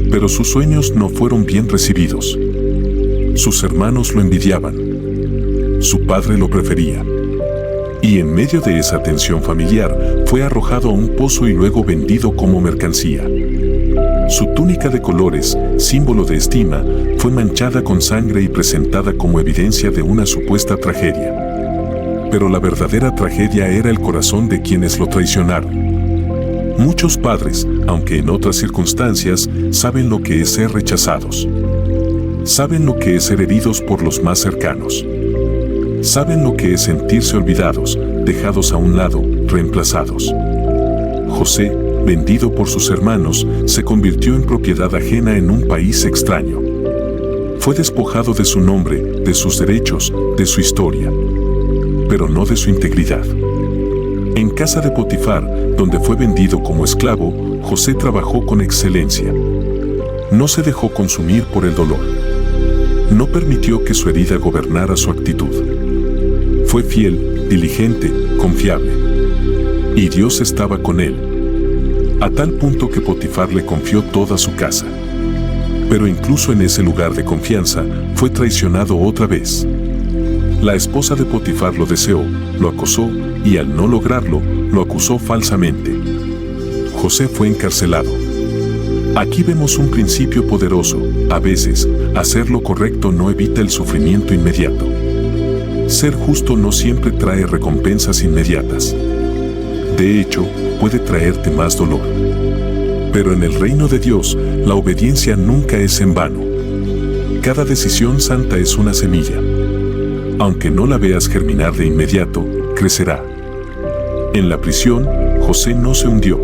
Pero sus sueños no fueron bien recibidos. Sus hermanos lo envidiaban. Su padre lo prefería. Y en medio de esa tensión familiar, fue arrojado a un pozo y luego vendido como mercancía. Su túnica de colores, símbolo de estima, fue manchada con sangre y presentada como evidencia de una supuesta tragedia. Pero la verdadera tragedia era el corazón de quienes lo traicionaron. Muchos padres, aunque en otras circunstancias, saben lo que es ser rechazados. Saben lo que es ser heridos por los más cercanos. Saben lo que es sentirse olvidados, dejados a un lado, reemplazados. José, vendido por sus hermanos, se convirtió en propiedad ajena en un país extraño. Fue despojado de su nombre, de sus derechos, de su historia, pero no de su integridad. En casa de Potifar, donde fue vendido como esclavo, José trabajó con excelencia. No se dejó consumir por el dolor. No permitió que su herida gobernara su actitud. Fue fiel, diligente, confiable. Y Dios estaba con él, a tal punto que Potifar le confió toda su casa. Pero incluso en ese lugar de confianza, fue traicionado otra vez. La esposa de Potifar lo deseó, lo acosó y al no lograrlo, lo acusó falsamente. José fue encarcelado. Aquí vemos un principio poderoso. A veces, hacer lo correcto no evita el sufrimiento inmediato. Ser justo no siempre trae recompensas inmediatas. De hecho, puede traerte más dolor. Pero en el reino de Dios, la obediencia nunca es en vano. Cada decisión santa es una semilla. Aunque no la veas germinar de inmediato, crecerá. En la prisión, José no se hundió.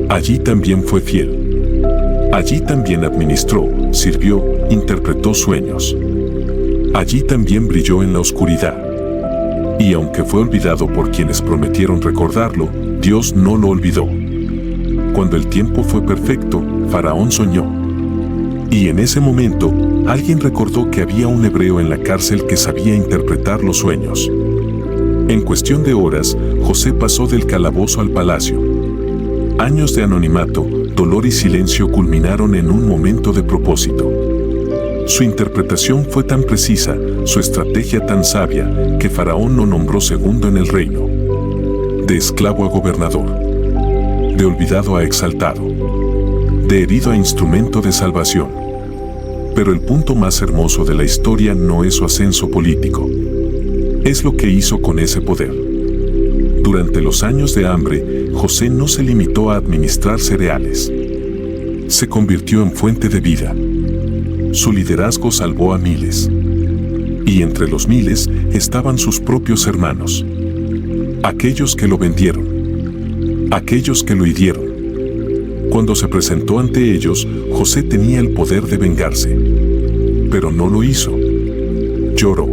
Allí también fue fiel. Allí también administró, sirvió, interpretó sueños. Allí también brilló en la oscuridad. Y aunque fue olvidado por quienes prometieron recordarlo, Dios no lo olvidó. Cuando el tiempo fue perfecto, Faraón soñó. Y en ese momento, alguien recordó que había un hebreo en la cárcel que sabía interpretar los sueños. En cuestión de horas, José pasó del calabozo al palacio. Años de anonimato, dolor y silencio culminaron en un momento de propósito. Su interpretación fue tan precisa, su estrategia tan sabia, que Faraón lo nombró segundo en el reino. De esclavo a gobernador. De olvidado a exaltado. De herido a instrumento de salvación. Pero el punto más hermoso de la historia no es su ascenso político. Es lo que hizo con ese poder. Durante los años de hambre, José no se limitó a administrar cereales. Se convirtió en fuente de vida. Su liderazgo salvó a miles. Y entre los miles estaban sus propios hermanos. Aquellos que lo vendieron. Aquellos que lo hirieron. Cuando se presentó ante ellos, José tenía el poder de vengarse. Pero no lo hizo. Lloró.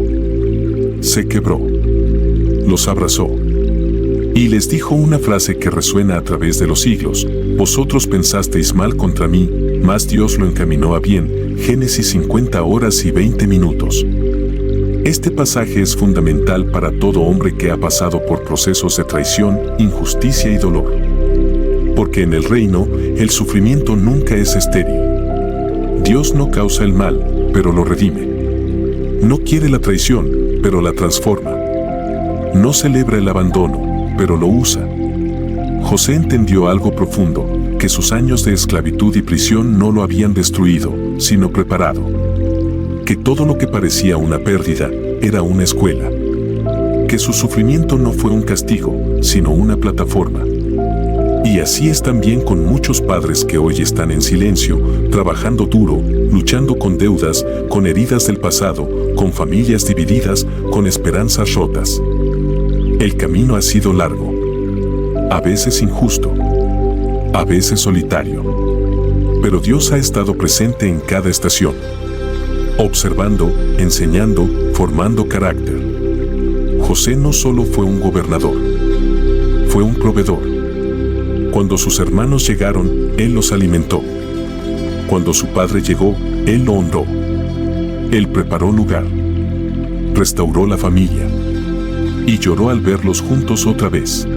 Se quebró. Los abrazó. Y les dijo una frase que resuena a través de los siglos: vosotros pensasteis mal contra mí, mas Dios lo encaminó a bien. Génesis 50 horas y 20 minutos. Este pasaje es fundamental para todo hombre que ha pasado por procesos de traición, injusticia y dolor. Porque en el reino, el sufrimiento nunca es estéril. Dios no causa el mal, pero lo redime. No quiere la traición, pero la transforma. No celebra el abandono, pero lo usa. José entendió algo profundo, que sus años de esclavitud y prisión no lo habían destruido, sino preparado. Que todo lo que parecía una pérdida, era una escuela. Que su sufrimiento no fue un castigo, sino una plataforma. Y así es también con muchos padres que hoy están en silencio, trabajando duro, luchando con deudas, con heridas del pasado, con familias divididas, con esperanzas rotas. El camino ha sido largo. A veces injusto. A veces solitario. Pero Dios ha estado presente en cada estación. Observando, enseñando, formando carácter. José no solo fue un gobernador. Fue un proveedor. Cuando sus hermanos llegaron, Él los alimentó. Cuando su padre llegó, Él lo honró. Él preparó lugar. Restauró la familia. Y lloró al verlos juntos otra vez.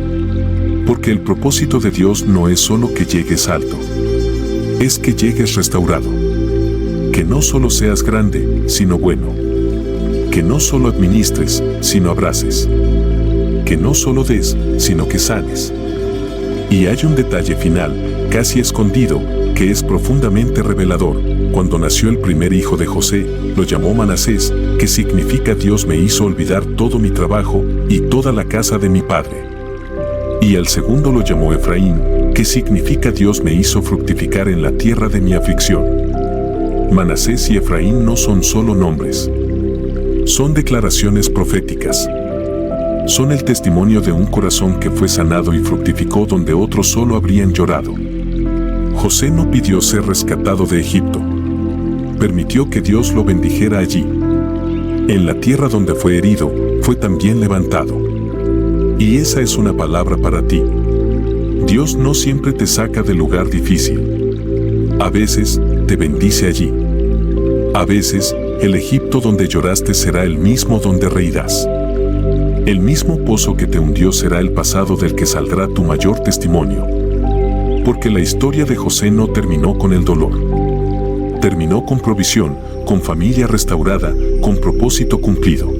Porque el propósito de Dios no es solo que llegues alto. Es que llegues restaurado. Que no solo seas grande, sino bueno. Que no solo administres, sino abraces. Que no solo des, sino que sanes. Y hay un detalle final, casi escondido, que es profundamente revelador. Cuando nació el primer hijo de José, lo llamó Manasés, que significa Dios me hizo olvidar todo mi trabajo y toda la casa de mi padre. Y al segundo lo llamó Efraín, que significa Dios me hizo fructificar en la tierra de mi aflicción. Manasés y Efraín no son solo nombres. Son declaraciones proféticas. Son el testimonio de un corazón que fue sanado y fructificó donde otros solo habrían llorado. José no pidió ser rescatado de Egipto. Permitió que Dios lo bendijera allí. En la tierra donde fue herido, fue también levantado. Y esa es una palabra para ti. Dios no siempre te saca del lugar difícil. A veces, te bendice allí. A veces, el Egipto donde lloraste será el mismo donde reirás. El mismo pozo que te hundió será el pasado del que saldrá tu mayor testimonio. Porque la historia de José no terminó con el dolor. Terminó con provisión, con familia restaurada, con propósito cumplido.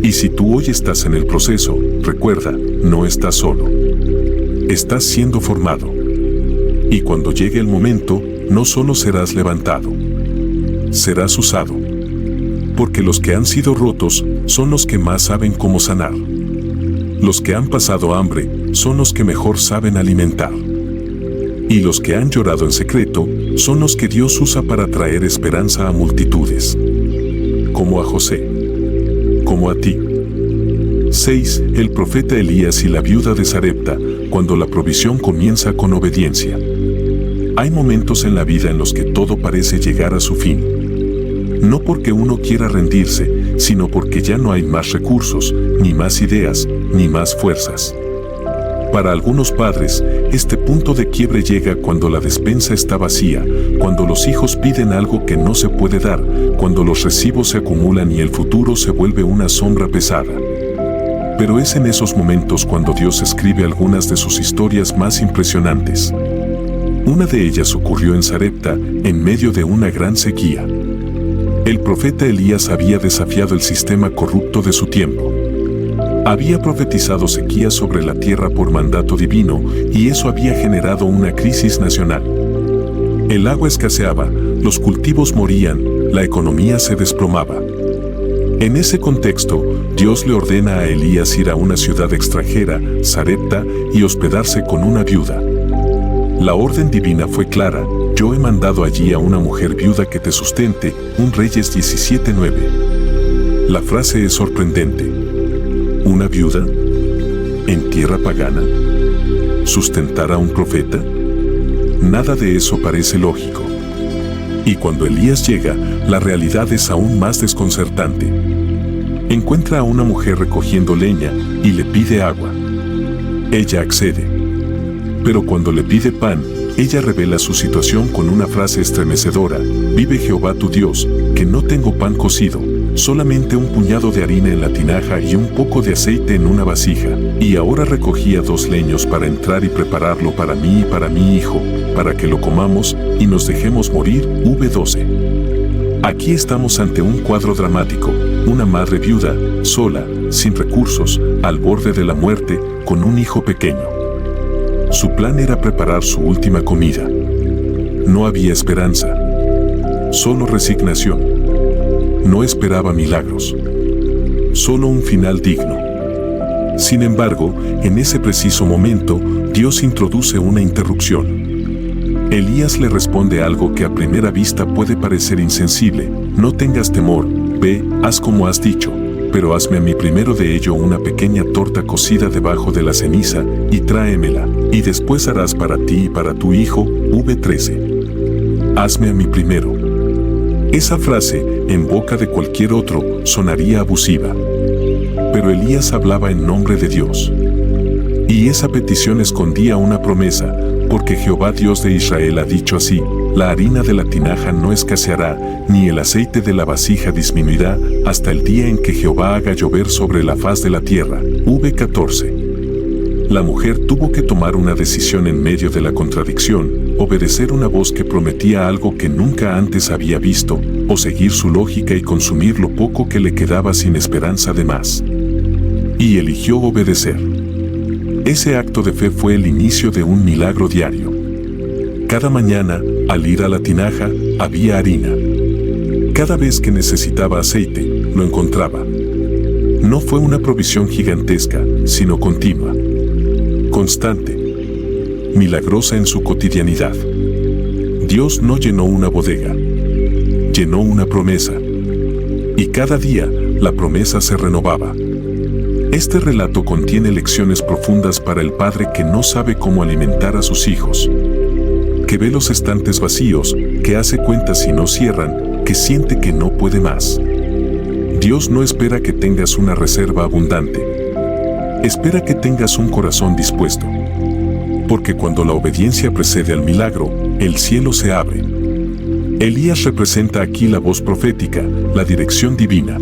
Y si tú hoy estás en el proceso, recuerda, no estás solo. Estás siendo formado. Y cuando llegue el momento, no solo serás levantado, serás usado. Porque los que han sido rotos son los que más saben cómo sanar. Los que han pasado hambre son los que mejor saben alimentar. Y los que han llorado en secreto son los que Dios usa para traer esperanza a multitudes. Como a José. Como a ti. 6. El profeta Elías y la viuda de Sarepta, cuando la provisión comienza con obediencia. Hay momentos en la vida en los que todo parece llegar a su fin. No porque uno quiera rendirse, sino porque ya no hay más recursos, ni más ideas, ni más fuerzas. Para algunos padres, este punto de quiebre llega cuando la despensa está vacía, cuando los hijos piden algo que no se puede dar, cuando los recibos se acumulan y el futuro se vuelve una sombra pesada. Pero es en esos momentos cuando Dios escribe algunas de sus historias más impresionantes. Una de ellas ocurrió en Sarepta, en medio de una gran sequía. El profeta Elías había desafiado el sistema corrupto de su tiempo. Había profetizado sequía sobre la tierra por mandato divino y eso había generado una crisis nacional. El agua escaseaba, los cultivos morían, la economía se desplomaba. En ese contexto, Dios le ordena a Elías ir a una ciudad extranjera, Sarepta, y hospedarse con una viuda. La orden divina fue clara: yo he mandado allí a una mujer viuda que te sustente, 1 Reyes 17:9. La frase es sorprendente. ¿Una viuda? ¿En tierra pagana? ¿Sustentar a un profeta? Nada de eso parece lógico. Y cuando Elías llega, la realidad es aún más desconcertante. Encuentra a una mujer recogiendo leña y le pide agua. Ella accede. Pero cuando le pide pan, ella revela su situación con una frase estremecedora: vive Jehová tu Dios, que no tengo pan cocido, solamente un puñado de harina en la tinaja y un poco de aceite en una vasija, y ahora recogía 2 leños para entrar y prepararlo para mí y para mi hijo, para que lo comamos y nos dejemos morir. V12. Aquí estamos ante un cuadro dramático: una madre viuda, sola, sin recursos, al borde de la muerte, con un hijo pequeño. Su plan era preparar su última comida. No había esperanza, solo resignación. No esperaba milagros, solo un final digno. Sin embargo, en ese preciso momento, Dios introduce una interrupción. Elías le responde algo que a primera vista puede parecer insensible: no tengas temor, ve, haz como has dicho, pero hazme a mí primero de ello una pequeña torta cocida debajo de la ceniza y tráemela, y después harás para ti y para tu hijo. V13. Hazme a mí primero. Esa frase, en boca de cualquier otro, sonaría abusiva. Pero Elías hablaba en nombre de Dios. Y esa petición escondía una promesa, porque Jehová Dios de Israel ha dicho así: la harina de la tinaja no escaseará, ni el aceite de la vasija disminuirá, hasta el día en que Jehová haga llover sobre la faz de la tierra. V14. La mujer tuvo que tomar una decisión en medio de la contradicción: obedecer una voz que prometía algo que nunca antes había visto, o seguir su lógica y consumir lo poco que le quedaba sin esperanza de más. Y eligió obedecer. Ese acto de fe fue el inicio de un milagro diario. Cada mañana, al ir a la tinaja, había harina. Cada vez que necesitaba aceite, lo encontraba. No fue una provisión gigantesca, sino continua, constante, milagrosa en su cotidianidad. Dios no llenó una bodega, llenó una promesa. Y cada día, la promesa se renovaba. Este relato contiene lecciones profundas para el padre que no sabe cómo alimentar a sus hijos, que ve los estantes vacíos, que hace cuentas y no cierran, que siente que no puede más. Dios no espera que tengas una reserva abundante. Espera que tengas un corazón dispuesto. Porque cuando la obediencia precede al milagro, el cielo se abre. Elías representa aquí la voz profética, la dirección divina.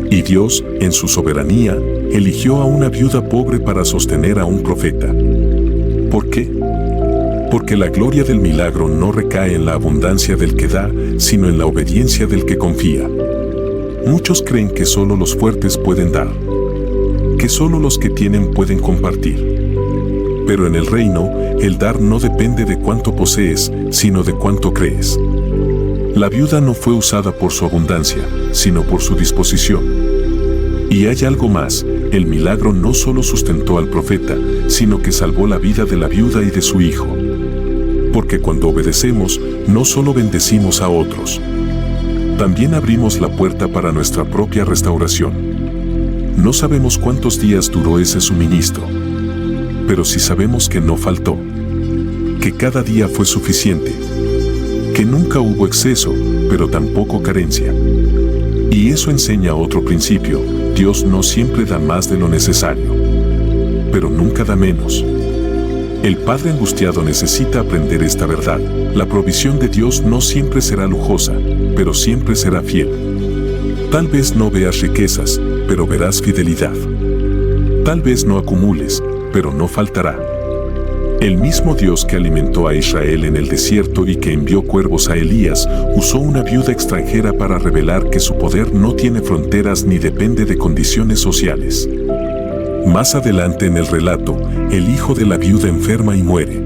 Y Dios, en su soberanía, eligió a una viuda pobre para sostener a un profeta. ¿Por qué? Porque la gloria del milagro no recae en la abundancia del que da, sino en la obediencia del que confía. Muchos creen que solo los fuertes pueden dar, que solo los que tienen pueden compartir. Pero en el reino, el dar no depende de cuánto posees, sino de cuánto crees. La viuda no fue usada por su abundancia, sino por su disposición. Y hay algo más, el milagro no solo sustentó al profeta, sino que salvó la vida de la viuda y de su hijo. Porque cuando obedecemos, no solo bendecimos a otros, también abrimos la puerta para nuestra propia restauración. No sabemos cuántos días duró ese suministro, pero sí sabemos que no faltó, que cada día fue suficiente, que nunca hubo exceso, pero tampoco carencia. Y eso enseña otro principio: Dios no siempre da más de lo necesario, pero nunca da menos. El padre angustiado necesita aprender esta verdad. La provisión de Dios no siempre será lujosa, pero siempre será fiel. Tal vez no veas riquezas, pero verás fidelidad. Tal vez no acumules, pero no faltará. El mismo Dios que alimentó a Israel en el desierto y que envió cuervos a Elías, usó una viuda extranjera para revelar que su poder no tiene fronteras ni depende de condiciones sociales. Más adelante en el relato, el hijo de la viuda enferma y muere.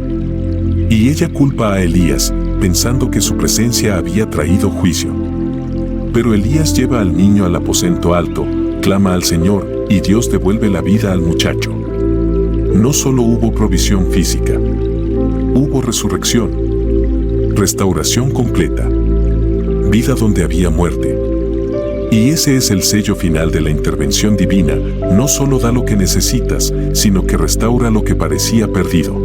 Y ella culpa a Elías, pensando que su presencia había traído juicio. Pero Elías lleva al niño al aposento alto, clama al Señor, y Dios devuelve la vida al muchacho. No solo hubo provisión física, hubo resurrección, restauración completa, vida donde había muerte. Y ese es el sello final de la intervención divina: no solo da lo que necesitas, sino que restaura lo que parecía perdido.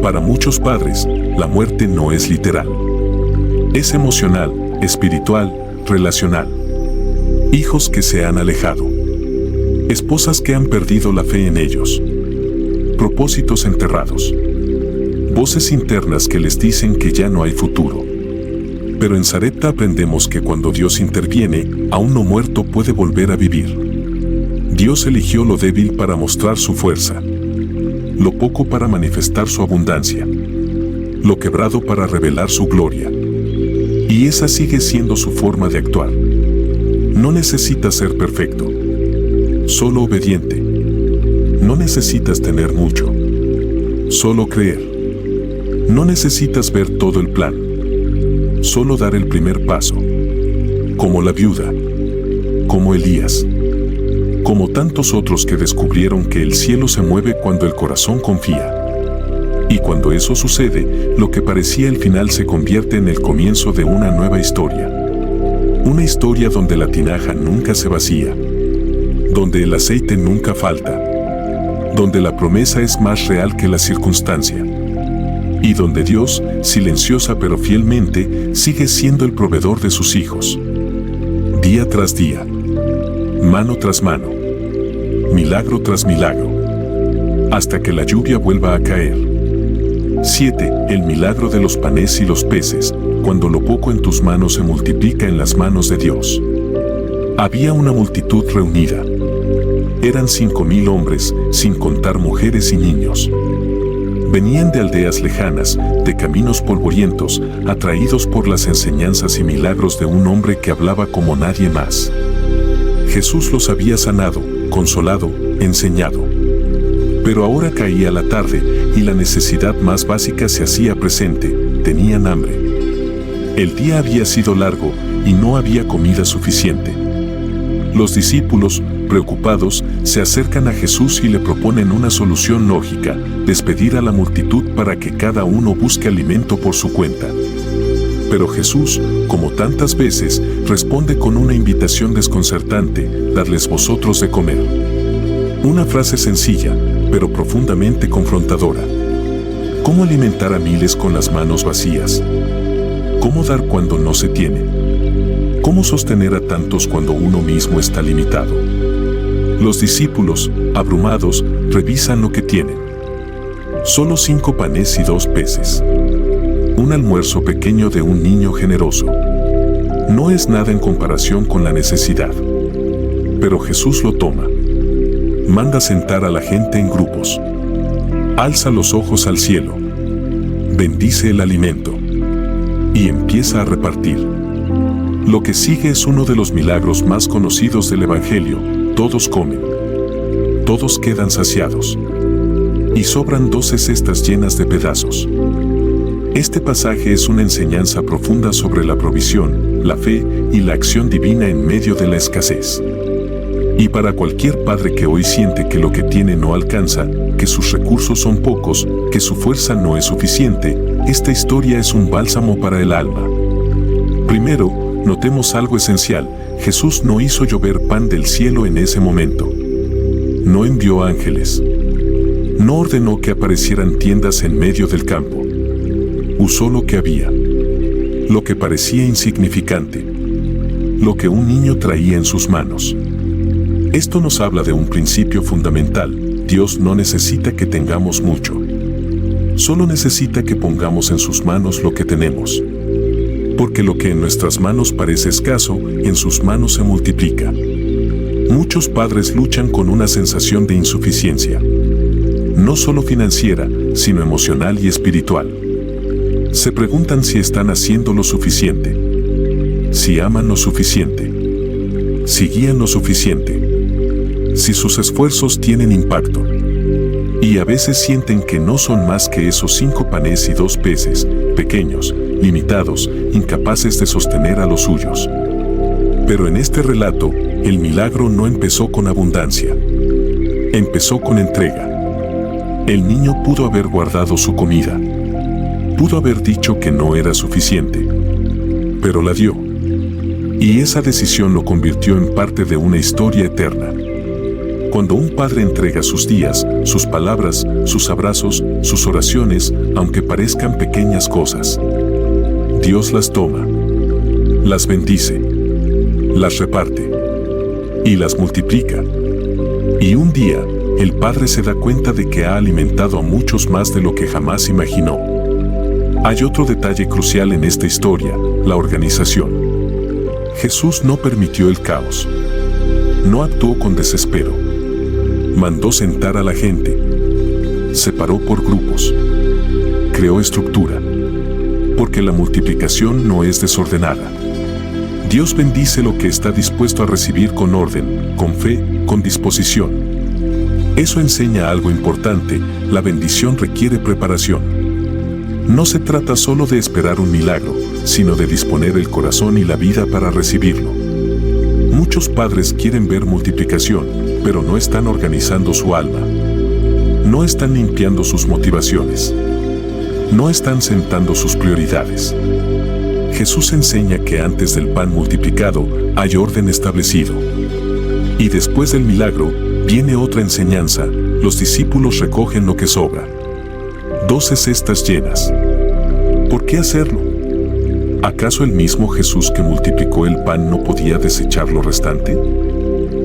Para muchos padres, la muerte no es literal. Es emocional, espiritual, relacional. Hijos que se han alejado. Esposas que han perdido la fe en ellos. Propósitos enterrados. Voces internas que les dicen que ya no hay futuro. Pero en Sarepta aprendemos que cuando Dios interviene, aún no muerto puede volver a vivir. Dios eligió lo débil para mostrar su fuerza, lo poco para manifestar su abundancia, lo quebrado para revelar su gloria. Y esa sigue siendo su forma de actuar. No necesitas ser perfecto, solo obediente. No necesitas tener mucho, solo creer. No necesitas ver todo el plan, solo dar el primer paso. Como la viuda, como Elías, como tantos otros que descubrieron que el cielo se mueve cuando el corazón confía. Y cuando eso sucede, lo que parecía el final se convierte en el comienzo de una nueva historia. Una historia donde la tinaja nunca se vacía, donde el aceite nunca falta, donde la promesa es más real que la circunstancia. Y donde Dios, silenciosa pero fielmente, sigue siendo el proveedor de sus hijos. Día tras día, mano tras mano, milagro tras milagro, hasta que la lluvia vuelva a caer. 7. El milagro de los panes y los peces, cuando lo poco en tus manos se multiplica en las manos de Dios. Había una multitud reunida. Eran 5,000 hombres, sin contar mujeres y niños. Venían de aldeas lejanas, de caminos polvorientos, atraídos por las enseñanzas y milagros de un hombre que hablaba como nadie más. Jesús los había sanado, consolado, enseñado. Pero ahora caía la tarde y la necesidad más básica se hacía presente: tenían hambre. El día había sido largo y no había comida suficiente. Los discípulos, preocupados, se acercan a Jesús y le proponen una solución lógica: despedir a la multitud para que cada uno busque alimento por su cuenta. Pero Jesús, como tantas veces, responde con una invitación desconcertante: dadles vosotros de comer. Una frase sencilla, pero profundamente confrontadora. ¿Cómo alimentar a miles con las manos vacías? ¿Cómo dar cuando no se tiene? ¿Cómo sostener a tantos cuando uno mismo está limitado? Los discípulos, abrumados, revisan lo que tienen. Solo 5 panes y 2 peces. Un almuerzo pequeño de un niño generoso. No es nada en comparación con la necesidad. Pero Jesús lo toma. Manda sentar a la gente en grupos. Alza los ojos al cielo. Bendice el alimento. Y empieza a repartir. Lo que sigue es uno de los milagros más conocidos del Evangelio. Todos comen. Todos quedan saciados. Y sobran 12 cestas llenas de pedazos. Este pasaje es una enseñanza profunda sobre la provisión, la fe y la acción divina en medio de la escasez. Y para cualquier padre que hoy siente que lo que tiene no alcanza, que sus recursos son pocos, que su fuerza no es suficiente, esta historia es un bálsamo para el alma. Primero, notemos algo esencial: Jesús no hizo llover pan del cielo en ese momento. No envió ángeles. No ordenó que aparecieran tiendas en medio del campo. Usó lo que había. Lo que parecía insignificante. Lo que un niño traía en sus manos. Esto nos habla de un principio fundamental: Dios no necesita que tengamos mucho. Solo necesita que pongamos en sus manos lo que tenemos. Porque lo que en nuestras manos parece escaso, en sus manos se multiplica. Muchos padres luchan con una sensación de insuficiencia. No solo financiera, sino emocional y espiritual. Se preguntan si están haciendo lo suficiente. Si aman lo suficiente. Si guían lo suficiente. Si sus esfuerzos tienen impacto. Y a veces sienten que no son más que esos 5 panes y 2 peces, pequeños, limitados, incapaces de sostener a los suyos. Pero en este relato, el milagro no empezó con abundancia. Empezó con entrega. El niño pudo haber guardado su comida. Pudo haber dicho que no era suficiente. Pero la dio. Y esa decisión lo convirtió en parte de una historia eterna. Cuando un padre entrega sus días, sus palabras, sus abrazos, sus oraciones, aunque parezcan pequeñas cosas, Dios las toma, las bendice, las reparte y las multiplica. Y un día, el padre se da cuenta de que ha alimentado a muchos más de lo que jamás imaginó. Hay otro detalle crucial en esta historia: la organización. Jesús no permitió el caos. No actuó con desespero. Mandó sentar a la gente. Separó por grupos. Creó estructura. Porque la multiplicación no es desordenada. Dios bendice lo que está dispuesto a recibir con orden, con fe, con disposición. Eso enseña algo importante: la bendición requiere preparación. No se trata solo de esperar un milagro, sino de disponer el corazón y la vida para recibirlo. Muchos padres quieren ver multiplicación, pero no están organizando su alma. No están limpiando sus motivaciones. No están sentando sus prioridades. Jesús enseña que antes del pan multiplicado hay orden establecido. Y después del milagro, viene otra enseñanza: los discípulos recogen lo que sobra. 12 cestas llenas. ¿Por qué hacerlo? ¿Acaso el mismo Jesús que multiplicó el pan no podía desechar lo restante?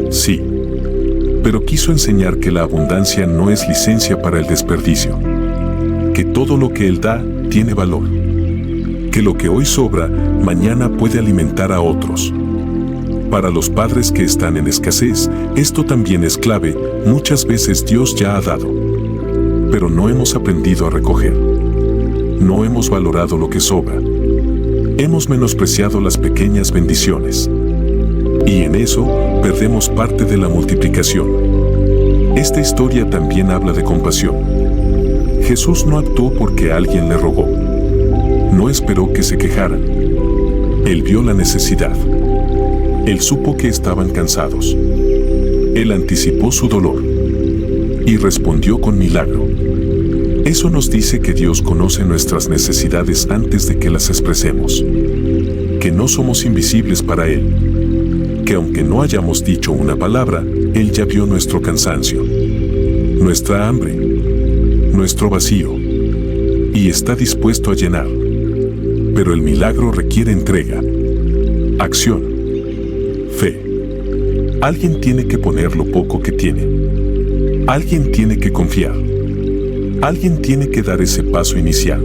Sí. Pero quiso enseñar que la abundancia no es licencia para el desperdicio. Que todo lo que Él da tiene valor. Que lo que hoy sobra, mañana puede alimentar a otros. Para los padres que están en escasez, esto también es clave: muchas veces Dios ya ha dado. Pero no hemos aprendido a recoger. No hemos valorado lo que sobra. Hemos menospreciado las pequeñas bendiciones. Y en eso, perdemos parte de la multiplicación. Esta historia también habla de compasión. Jesús no actuó porque alguien le rogó. No esperó que se quejaran. Él vio la necesidad. Él supo que estaban cansados. Él anticipó su dolor. Y respondió con milagro. Eso nos dice que Dios conoce nuestras necesidades antes de que las expresemos. Que no somos invisibles para Él. que aunque no hayamos dicho una palabra, Él ya vio nuestro cansancio, nuestra hambre, nuestro vacío, y está dispuesto a llenar. Pero el milagro requiere entrega, acción, fe. Alguien tiene que poner lo poco que tiene. Alguien tiene que confiar. Alguien tiene que dar ese paso inicial.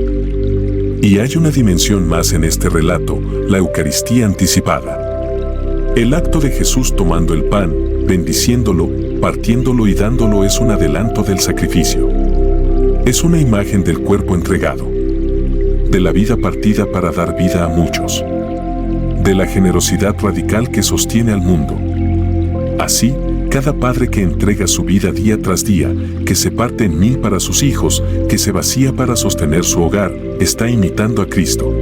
Y hay una dimensión más en este relato, la Eucaristía anticipada. El acto de Jesús tomando el pan, bendiciéndolo, partiéndolo y dándolo es un adelanto del sacrificio. Es una imagen del cuerpo entregado, de la vida partida para dar vida a muchos, de la generosidad radical que sostiene al mundo. Así, cada padre que entrega su vida día tras día, que se parte en 1000 para sus hijos, que se vacía para sostener su hogar, está imitando a Cristo.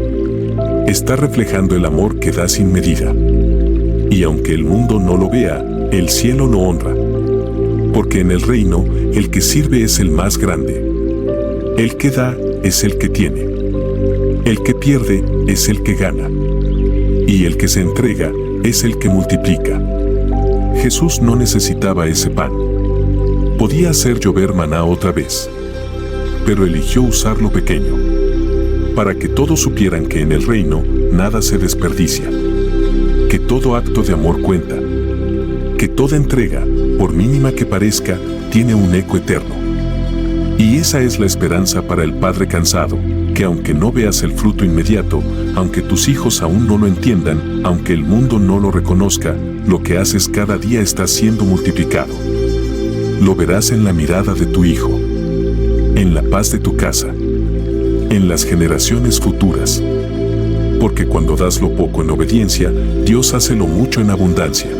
Está reflejando el amor que da sin medida. Y aunque el mundo no lo vea, el cielo lo honra. Porque en el reino, el que sirve es el más grande. El que da es el que tiene. El que pierde es el que gana. Y el que se entrega es el que multiplica. Jesús no necesitaba ese pan. Podía hacer llover maná otra vez. Pero eligió usar lo pequeño, para que todos supieran que en el reino nada se desperdicia, que todo acto de amor cuenta, que toda entrega, por mínima que parezca, tiene un eco eterno. Y esa es la esperanza para el padre cansado, que aunque no veas el fruto inmediato, aunque tus hijos aún no lo entiendan, aunque el mundo no lo reconozca, lo que haces cada día está siendo multiplicado. Lo verás en la mirada de tu hijo, en la paz de tu casa, en las generaciones futuras. Porque cuando das lo poco en obediencia, Dios hace lo mucho en abundancia.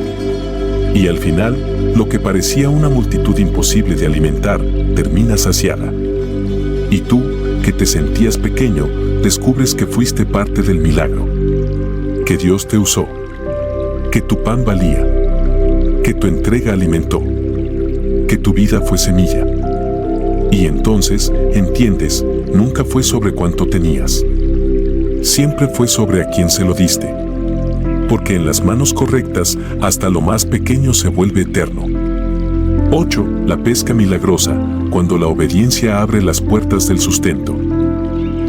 Y al final, lo que parecía una multitud imposible de alimentar, termina saciada. Y tú, que te sentías pequeño, descubres que fuiste parte del milagro. Que Dios te usó. Que tu pan valía. Que tu entrega alimentó. Que tu vida fue semilla. Y entonces, entiendes, nunca fue sobre cuánto tenías. Siempre fue sobre a quién se lo diste. Porque en las manos correctas, hasta lo más pequeño se vuelve eterno. 8. La pesca milagrosa, cuando la obediencia abre las puertas del sustento.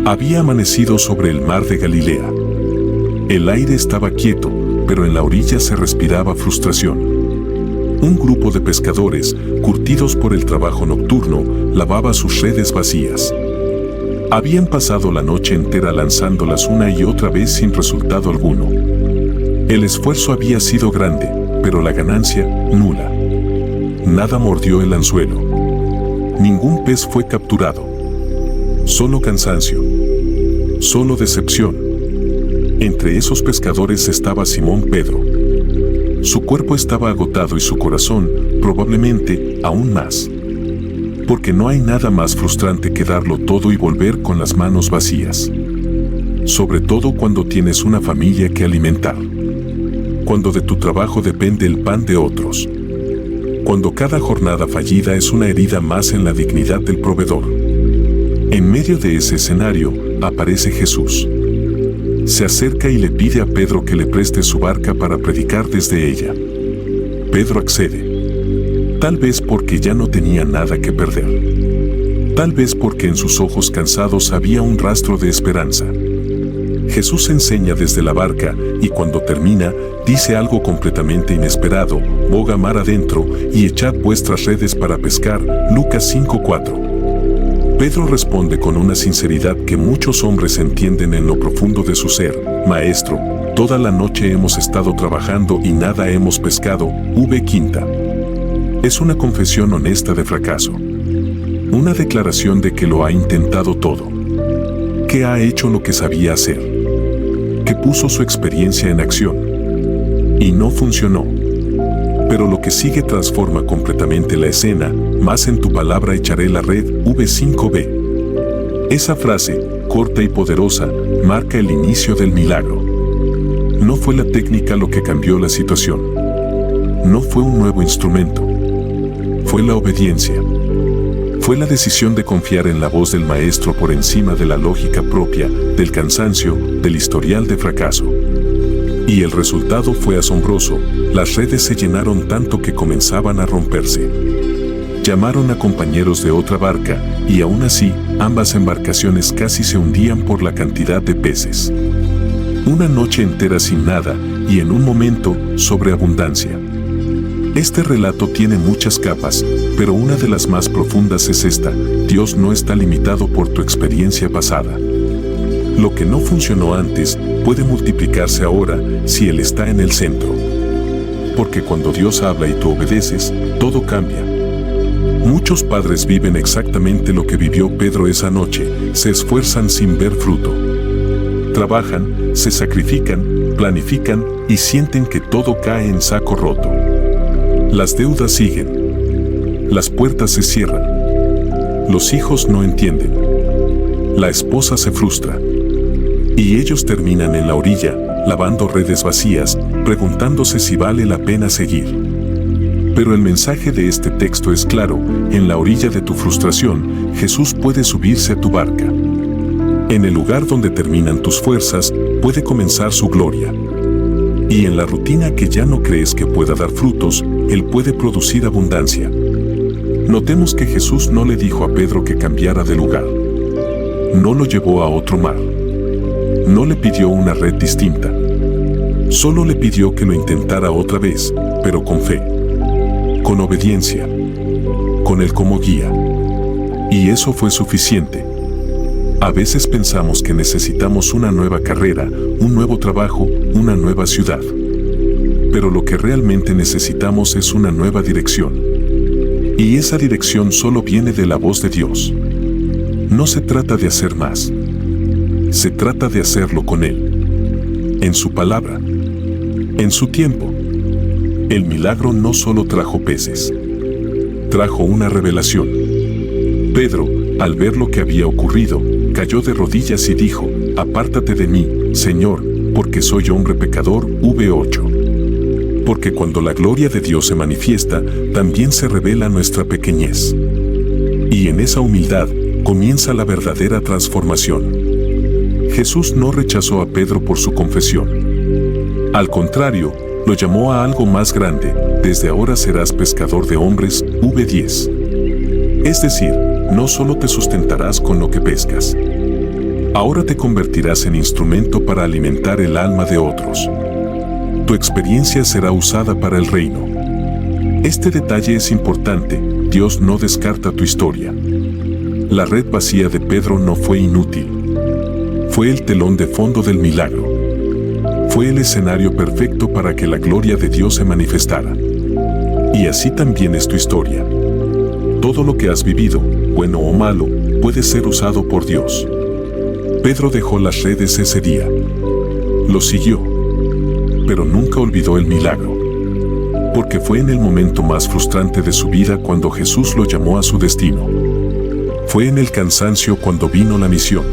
Había amanecido sobre el mar de Galilea. El aire estaba quieto, pero en la orilla se respiraba frustración. Un grupo de pescadores, curtidos por el trabajo nocturno, lavaba sus redes vacías. Habían pasado la noche entera lanzándolas una y otra vez sin resultado alguno. El esfuerzo había sido grande, pero la ganancia, nula. Nada mordió el anzuelo. Ningún pez fue capturado. Solo cansancio. Solo decepción. Entre esos pescadores estaba Simón Pedro. Su cuerpo estaba agotado y su corazón, probablemente, aún más. Porque no hay nada más frustrante que darlo todo y volver con las manos vacías. Sobre todo cuando tienes una familia que alimentar. Cuando de tu trabajo depende el pan de otros. Cuando cada jornada fallida es una herida más en la dignidad del proveedor. En medio de ese escenario, aparece Jesús. Se acerca y le pide a Pedro que le preste su barca para predicar desde ella. Pedro accede. Tal vez porque ya no tenía nada que perder. Tal vez porque en sus ojos cansados había un rastro de esperanza. Jesús enseña desde la barca y cuando termina, dice algo completamente inesperado: boga mar adentro y echad vuestras redes para pescar. Lucas 5:4. Pedro responde con una sinceridad que muchos hombres entienden en lo profundo de su ser: Maestro, toda la noche hemos estado trabajando y nada hemos pescado. V. Quinta. Es una confesión honesta de fracaso. Una declaración de que lo ha intentado todo. Que ha hecho lo que sabía hacer. Que puso su experiencia en acción. Y no funcionó. Pero lo que sigue transforma completamente la escena: más en tu palabra echaré la red. V5b. Esa frase, corta y poderosa, marca el inicio del milagro. No fue la técnica lo que cambió la situación. No fue un nuevo instrumento. Fue la obediencia. Fue la decisión de confiar en la voz del maestro por encima de la lógica propia, del cansancio, del historial de fracaso. Y el resultado fue asombroso, las redes se llenaron tanto que comenzaban a romperse. Llamaron a compañeros de otra barca, y aún así, ambas embarcaciones casi se hundían por la cantidad de peces. Una noche entera sin nada, y en un momento, sobreabundancia. Este relato tiene muchas capas, pero una de las más profundas es esta: Dios no está limitado por tu experiencia pasada. Lo que no funcionó antes puede multiplicarse ahora si Él está en el centro. Porque cuando Dios habla y tú obedeces, todo cambia. Muchos padres viven exactamente lo que vivió Pedro esa noche, se esfuerzan sin ver fruto. Trabajan, se sacrifican, planifican y sienten que todo cae en saco roto. Las deudas siguen. Las puertas se cierran. Los hijos no entienden. La esposa se frustra. Y ellos terminan en la orilla, lavando redes vacías, preguntándose si vale la pena seguir. Pero el mensaje de este texto es claro: en la orilla de tu frustración, Jesús puede subirse a tu barca. En el lugar donde terminan tus fuerzas, puede comenzar su gloria. Y en la rutina que ya no crees que pueda dar frutos, Él puede producir abundancia. Notemos que Jesús no le dijo a Pedro que cambiara de lugar. No lo llevó a otro mar. No le pidió una red distinta. Solo le pidió que lo intentara otra vez, pero con fe, con obediencia, con Él como guía. Y eso fue suficiente. A veces pensamos que necesitamos una nueva carrera, un nuevo trabajo, una nueva ciudad. Pero lo que realmente necesitamos es una nueva dirección. Y esa dirección solo viene de la voz de Dios. No se trata de hacer más. Se trata de hacerlo con Él. En su palabra. En su tiempo. El milagro no solo trajo peces. Trajo una revelación. Pedro, al ver lo que había ocurrido, cayó de rodillas y dijo: «Apártate de mí, Señor, porque soy hombre pecador». V8. Porque cuando la gloria de Dios se manifiesta, también se revela nuestra pequeñez. Y en esa humildad comienza la verdadera transformación. Jesús no rechazó a Pedro por su confesión. Al contrario, lo llamó a algo más grande: «Desde ahora serás pescador de hombres». V10. Es decir, no solo te sustentarás con lo que pescas. Ahora te convertirás en instrumento para alimentar el alma de otros. Tu experiencia será usada para el reino. Este detalle es importante: Dios no descarta tu historia. La red vacía de Pedro no fue inútil. Fue el telón de fondo del milagro. Fue el escenario perfecto para que la gloria de Dios se manifestara. Y así también es tu historia. Todo lo que has vivido, bueno o malo, puede ser usado por Dios. Pedro dejó las redes ese día. Lo siguió. Pero nunca olvidó el milagro. Porque fue en el momento más frustrante de su vida cuando Jesús lo llamó a su destino. Fue en el cansancio cuando vino la misión.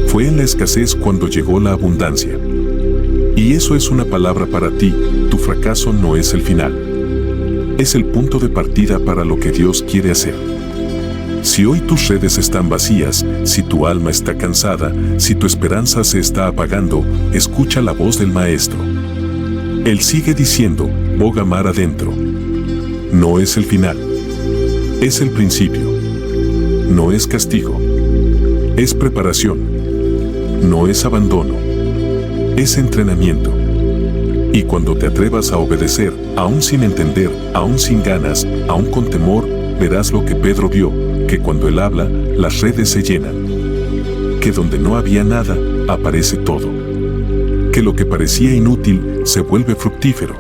Fue en la escasez cuando llegó la abundancia. Y eso es una palabra para ti: tu fracaso no es el final. Es el punto de partida para lo que Dios quiere hacer. Si hoy tus redes están vacías, si tu alma está cansada, si tu esperanza se está apagando, escucha la voz del Maestro. Él sigue diciendo: boga mar adentro. No es el final. Es el principio. No es castigo. Es preparación. No es abandono. Es entrenamiento. Y cuando te atrevas a obedecer, aún sin entender, aún sin ganas, aún con temor, verás lo que Pedro vio: que cuando Él habla, las redes se llenan. Que donde no había nada, aparece todo. Que lo que parecía inútil, se vuelve fructífero.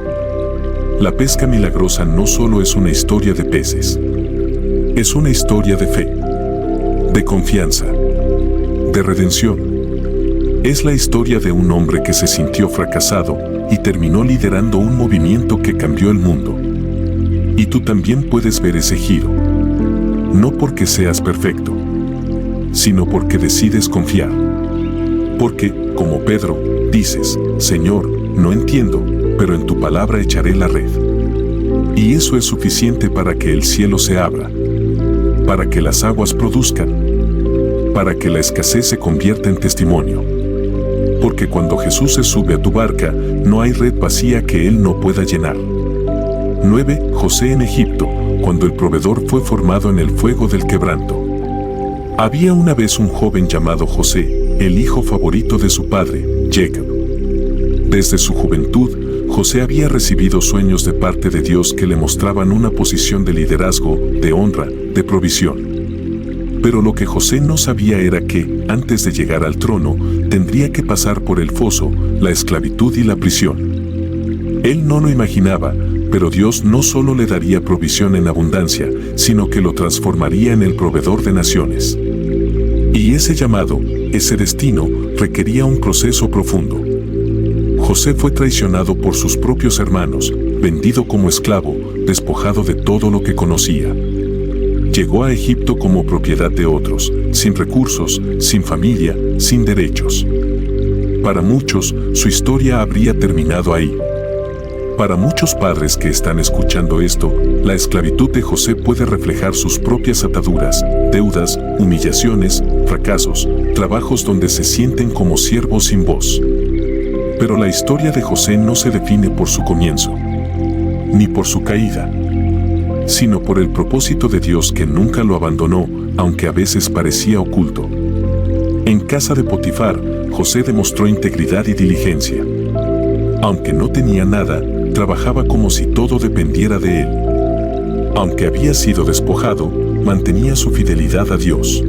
La pesca milagrosa no solo es una historia de peces. Es una historia de fe, de confianza, de redención. Es la historia de un hombre que se sintió fracasado y terminó liderando un movimiento que cambió el mundo. Y tú también puedes ver ese giro. No porque seas perfecto, sino porque decides confiar. Porque, como Pedro, dices: Señor, no entiendo, pero en tu palabra echaré la red. Y eso es suficiente para que el cielo se abra, para que las aguas produzcan, para que la escasez se convierta en testimonio. porque cuando Jesús se sube a tu barca, no hay red vacía que Él no pueda llenar. 9. José en Egipto, cuando el proveedor fue formado en el fuego del quebranto. Había una vez un joven llamado José, el hijo favorito de su padre, Jacob. Desde su juventud, José había recibido sueños de parte de Dios que le mostraban una posición de liderazgo, de honra, de provisión. Pero lo que José no sabía era que, antes de llegar al trono, tendría que pasar por el foso, la esclavitud y la prisión. Él no lo imaginaba, pero Dios no solo le daría provisión en abundancia, sino que lo transformaría en el proveedor de naciones. Y ese llamado, ese destino, requería un proceso profundo. José fue traicionado por sus propios hermanos, vendido como esclavo, despojado de todo lo que conocía. Llegó a Egipto como propiedad de otros, sin recursos, sin familia, sin derechos. Para muchos, su historia habría terminado ahí. Para muchos padres que están escuchando esto, la esclavitud de José puede reflejar sus propias ataduras, deudas, humillaciones, fracasos, trabajos donde se sienten como siervos sin voz. Pero la historia de José no se define por su comienzo, ni por su caída, sino por el propósito de Dios que nunca lo abandonó, aunque a veces parecía oculto. En casa de Potifar, José demostró integridad y diligencia. Aunque no tenía nada, trabajaba como si todo dependiera de él. Aunque había sido despojado, mantenía su fidelidad a Dios.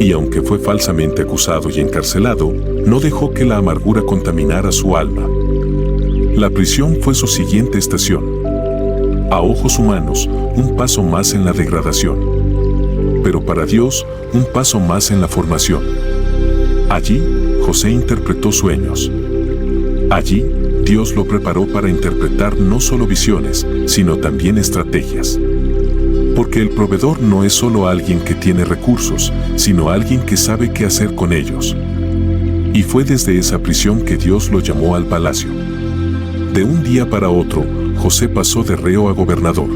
Y aunque fue falsamente acusado y encarcelado, no dejó que la amargura contaminara su alma. La prisión fue su siguiente estación. A ojos humanos, un paso más en la degradación. Pero para Dios, un paso más en la formación. Allí, José interpretó sueños. Allí, Dios lo preparó para interpretar no solo visiones, sino también estrategias. Porque el proveedor no es solo alguien que tiene recursos, sino alguien que sabe qué hacer con ellos. Y fue desde esa prisión que Dios lo llamó al palacio. De un día para otro, José pasó de reo a gobernador.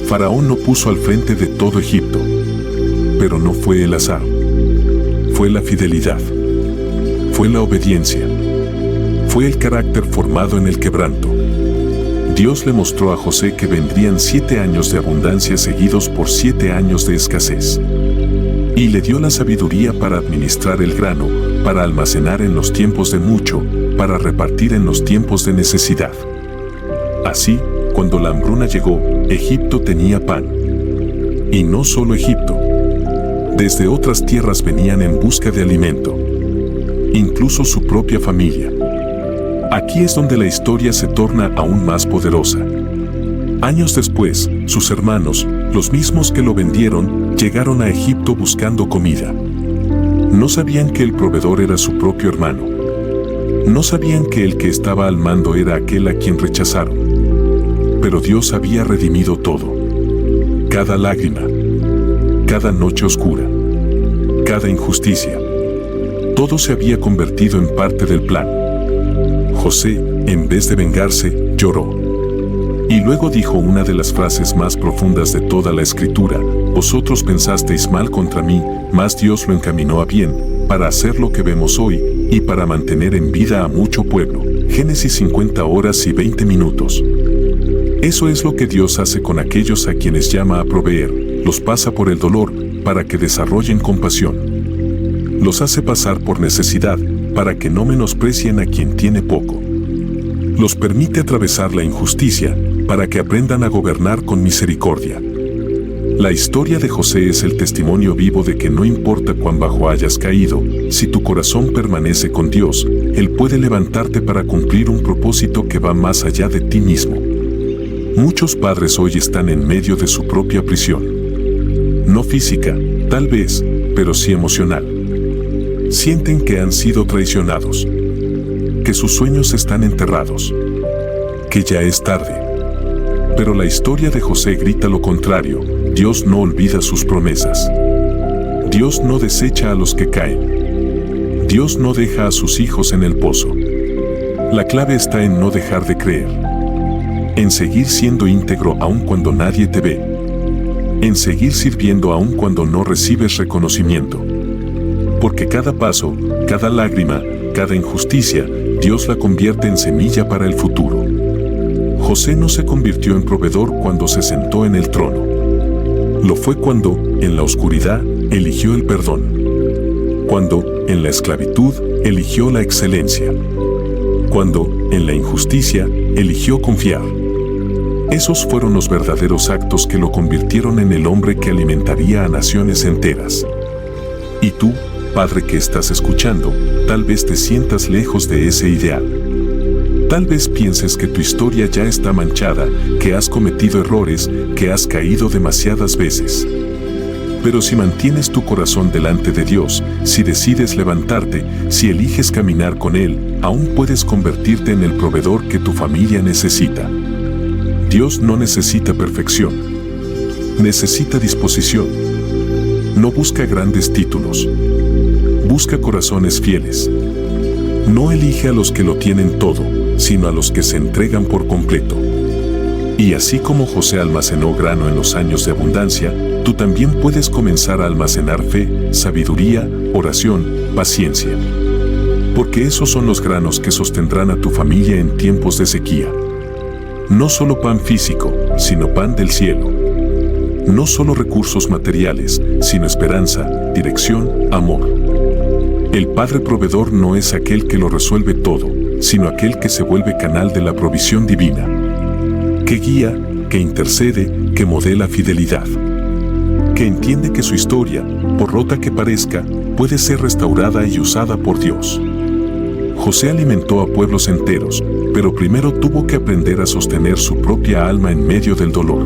Faraón lo puso al frente de todo Egipto. Pero no fue el azar. Fue la fidelidad. Fue la obediencia. Fue el carácter formado en el quebranto. Dios le mostró a José que vendrían 7 años de abundancia seguidos por 7 años de escasez. Y le dio la sabiduría para administrar el grano, para almacenar en los tiempos de mucho, para repartir en los tiempos de necesidad. Así, cuando la hambruna llegó, Egipto tenía pan. Y no solo Egipto. Desde otras tierras venían en busca de alimento. Incluso su propia familia. Aquí es donde la historia se torna aún más poderosa. Años después, sus hermanos, los mismos que lo vendieron, llegaron a Egipto buscando comida. No sabían que el proveedor era su propio hermano. No sabían que el que estaba al mando era aquel a quien rechazaron. Pero Dios había redimido todo. Cada lágrima, cada noche oscura, cada injusticia. Todo se había convertido en parte del plan. José, en vez de vengarse, lloró. Y luego dijo una de las frases más profundas de toda la Escritura: vosotros pensasteis mal contra mí, mas Dios lo encaminó a bien, para hacer lo que vemos hoy, y para mantener en vida a mucho pueblo. Génesis 50 horas y 20 minutos. Eso es lo que Dios hace con aquellos a quienes llama a proveer, los pasa por el dolor, para que desarrollen compasión. Los hace pasar por necesidad, para que no menosprecien a quien tiene poco. Los permite atravesar la injusticia, para que aprendan a gobernar con misericordia. La historia de José es el testimonio vivo de que no importa cuán bajo hayas caído, si tu corazón permanece con Dios, Él puede levantarte para cumplir un propósito que va más allá de ti mismo. Muchos padres hoy están en medio de su propia prisión. No física, tal vez, pero sí emocional. Sienten que han sido traicionados, que sus sueños están enterrados, que ya es tarde. Pero la historia de José grita lo contrario: Dios no olvida sus promesas. Dios no desecha a los que caen. Dios no deja a sus hijos en el pozo. La clave está en no dejar de creer, en seguir siendo íntegro aun cuando nadie te ve, en seguir sirviendo aun cuando no recibes reconocimiento. Porque cada paso, cada lágrima, Cada injusticia, Dios la convierte en semilla para el futuro. José no se convirtió en proveedor cuando se sentó en el trono. Lo fue cuando, en la oscuridad, eligió el perdón. Cuando, en la esclavitud, eligió la excelencia. Cuando, en la injusticia, eligió confiar. Esos fueron los verdaderos actos que lo convirtieron en el hombre que alimentaría a naciones enteras. Y tú, padre que estás escuchando, tal vez te sientas lejos de ese ideal. Tal vez pienses que tu historia ya está manchada, que has cometido errores, que has caído demasiadas veces. Pero si mantienes tu corazón delante de Dios, si decides levantarte, si eliges caminar con Él, aún puedes convertirte en el proveedor que tu familia necesita. Dios no necesita perfección. Necesita disposición. No busca grandes títulos. Busca corazones fieles. No elige a los que lo tienen todo, sino a los que se entregan por completo. Y así como José almacenó grano en los años de abundancia, tú también puedes comenzar a almacenar fe, sabiduría, oración, paciencia. Porque esos son los granos que sostendrán a tu familia en tiempos de sequía. No solo pan físico, sino pan del cielo. No solo recursos materiales, sino esperanza, dirección, amor. El Padre Proveedor no es aquel que lo resuelve todo, sino aquel que se vuelve canal de la provisión divina. Que guía, que intercede, que modela fidelidad. Que entiende que su historia, por rota que parezca, puede ser restaurada y usada por Dios. José alimentó a pueblos enteros, pero primero tuvo que aprender a sostener su propia alma en medio del dolor.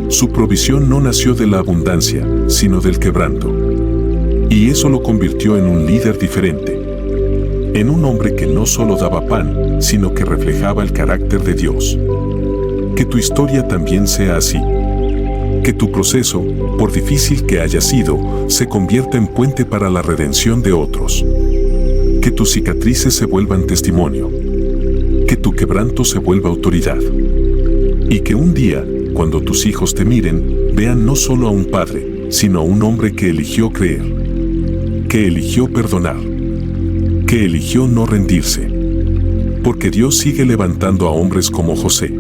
Su provisión no nació de la abundancia, sino del quebranto. Y eso lo convirtió en un líder diferente. En un hombre que no solo daba pan, sino que reflejaba el carácter de Dios. Que tu historia también sea así. Que tu proceso, por difícil que haya sido, se convierta en puente para la redención de otros. Que tus cicatrices se vuelvan testimonio. Que tu quebranto se vuelva autoridad. Y que un día, cuando tus hijos te miren, vean no solo a un padre, sino a un hombre que eligió creer. Que eligió perdonar. Que eligió no rendirse. Porque Dios sigue levantando a hombres como José.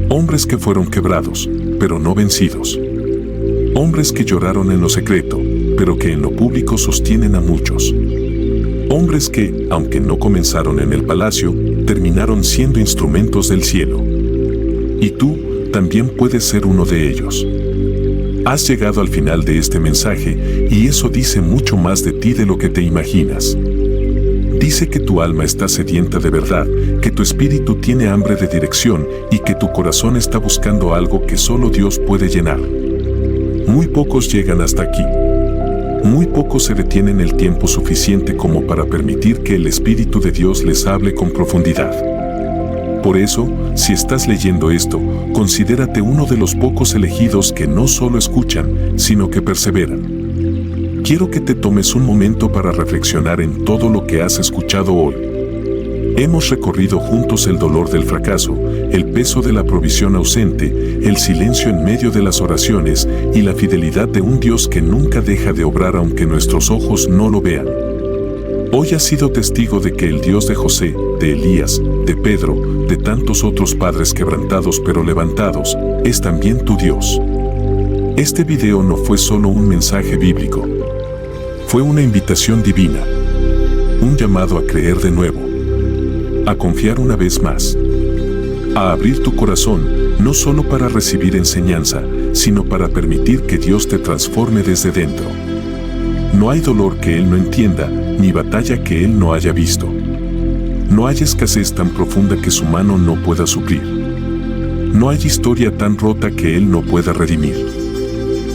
Hombres que fueron quebrados, pero no vencidos. Hombres que lloraron en lo secreto, pero que en lo público sostienen a muchos. Hombres que, aunque no comenzaron en el palacio, terminaron siendo instrumentos del cielo. Y tú también puedes ser uno de ellos. Has llegado al final de este mensaje y eso dice mucho más de ti de lo que te imaginas. Dice que tu alma está sedienta de verdad, que tu espíritu tiene hambre de dirección y que tu corazón está buscando algo que solo Dios puede llenar. Muy pocos llegan hasta aquí. Muy pocos se detienen el tiempo suficiente como para permitir que el Espíritu de Dios les hable con profundidad. Por eso, si estás leyendo esto, considérate uno de los pocos elegidos que no solo escuchan, sino que perseveran. Quiero que te tomes un momento para reflexionar en todo lo que has escuchado hoy. Hemos recorrido juntos el dolor del fracaso, el peso de la provisión ausente, el silencio en medio de las oraciones y la fidelidad de un Dios que nunca deja de obrar aunque nuestros ojos no lo vean. Hoy has sido testigo de que el Dios de José, de Elías, de Pedro, de tantos otros padres quebrantados pero levantados, es también tu Dios. Este video no fue solo un mensaje bíblico. Fue una invitación divina. Un llamado a creer de nuevo. A confiar una vez más. A abrir tu corazón, no solo para recibir enseñanza, sino para permitir que Dios te transforme desde dentro. No hay dolor que Él no entienda, ni batalla que Él no haya visto. No hay escasez tan profunda que su mano no pueda suplir. No hay historia tan rota que Él no pueda redimir.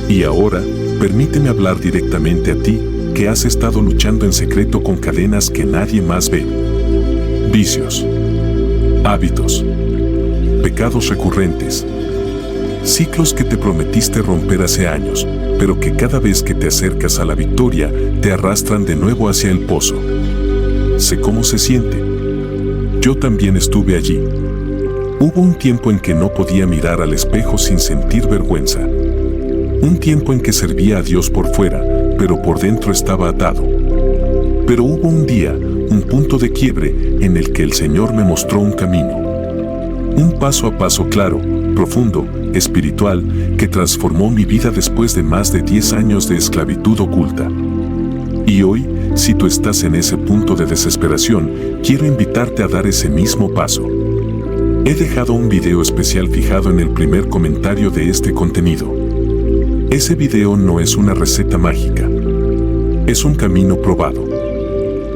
Y ahora, permíteme hablar directamente a ti, que has estado luchando en secreto con cadenas que nadie más ve. Vicios. Hábitos. Pecados recurrentes. Ciclos que te prometiste romper hace años, pero que cada vez que te acercas a la victoria, te arrastran de nuevo hacia el pozo. Sé cómo se siente. Yo también estuve allí. Hubo un tiempo en que no podía mirar al espejo sin sentir vergüenza. Un tiempo en que servía a Dios por fuera, pero por dentro estaba atado. Pero hubo un quiebre en el que el Señor me mostró un camino. Un paso a paso claro, profundo, espiritual, que transformó mi vida después de más de 10 años de esclavitud oculta. Y hoy, si tú estás en ese punto de desesperación, quiero invitarte a dar ese mismo paso. He dejado un video especial fijado en el primer comentario de este contenido. Ese video no es una receta mágica. Es un camino probado.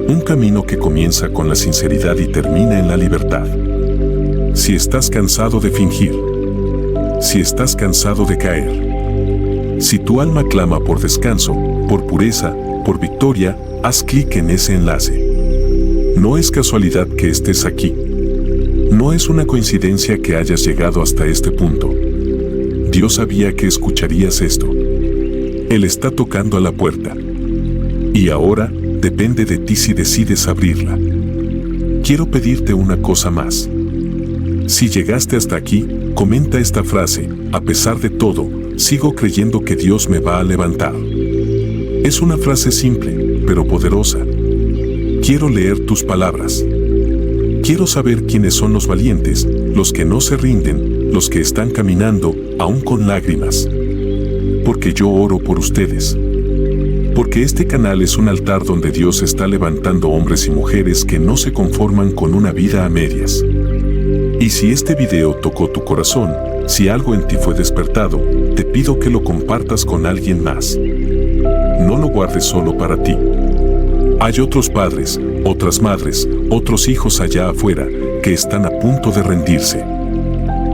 Un camino que comienza con la sinceridad y termina en la libertad. Si estás cansado de fingir, si estás cansado de caer, si tu alma clama por descanso, por pureza, por victoria, haz clic en ese enlace. No es casualidad que estés aquí. No es una coincidencia que hayas llegado hasta este punto. Dios sabía que escucharías esto. Él está tocando a la puerta. Y ahora, depende de ti si decides abrirla. Quiero pedirte una cosa más. Si llegaste hasta aquí, comenta esta frase: a pesar de todo, sigo creyendo que Dios me va a levantar. Es una frase simple, pero poderosa. Quiero leer tus palabras. Quiero saber quiénes son los valientes, los que no se rinden, los que están caminando, aún con lágrimas. Porque yo oro por ustedes. Porque este canal es un altar donde Dios está levantando hombres y mujeres que no se conforman con una vida a medias. Y si este video tocó tu corazón, si algo en ti fue despertado, te pido que lo compartas con alguien más. No lo guardes solo para ti. Hay otros padres, otras madres, otros hijos allá afuera, que están a punto de rendirse.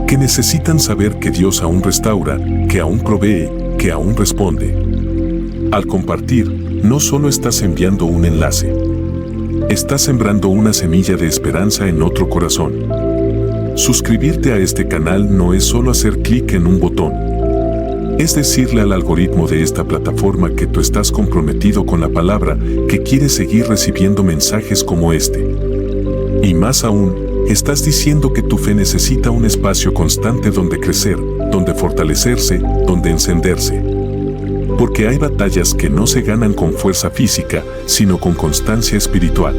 Que necesitan saber que Dios aún restaura, que aún provee, que aún responde. Al compartir, no solo estás enviando un enlace. Estás sembrando una semilla de esperanza en otro corazón. Suscribirte a este canal no es solo hacer clic en un botón. Es decirle al algoritmo de esta plataforma que tú estás comprometido con la palabra, que quieres seguir recibiendo mensajes como este. Y más aún, estás diciendo que tu fe necesita un espacio constante donde crecer, donde fortalecerse, donde encenderse. Porque hay batallas que no se ganan con fuerza física, sino con constancia espiritual.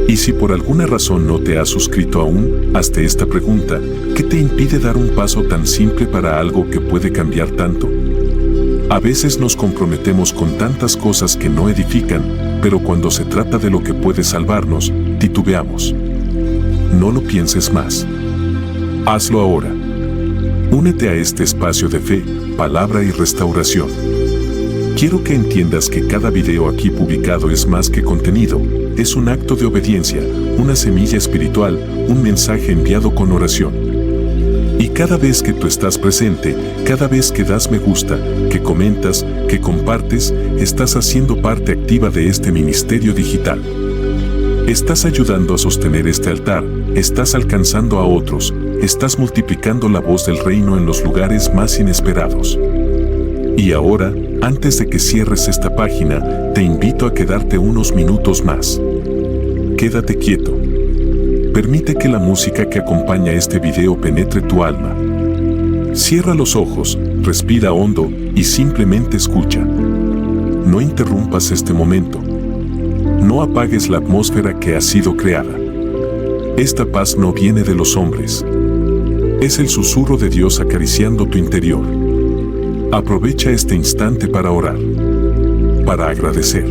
Y si por alguna razón no te has suscrito aún, hazte esta pregunta: ¿qué te impide dar un paso tan simple para algo que puede cambiar tanto? A veces nos comprometemos con tantas cosas que no edifican, pero cuando se trata de lo que puede salvarnos, titubeamos. No lo pienses más. Hazlo ahora. Únete a este espacio de fe, palabra y restauración. Quiero que entiendas que cada video aquí publicado es más que contenido. Es un acto de obediencia, una semilla espiritual, un mensaje enviado con oración. Y cada vez que tú estás presente, cada vez que das me gusta, que comentas, que compartes, estás haciendo parte activa de este ministerio digital. Estás ayudando a sostener este altar, estás alcanzando a otros, estás multiplicando la voz del reino en los lugares más inesperados. Y ahora, antes de que cierres esta página, te invito a quedarte unos minutos más. Quédate quieto. Permite que la música que acompaña este video penetre tu alma. Cierra los ojos, respira hondo y simplemente escucha. No interrumpas este momento. No apagues la atmósfera que ha sido creada. Esta paz no viene de los hombres. Es el susurro de Dios acariciando tu interior. Aprovecha este instante para orar, para agradecer,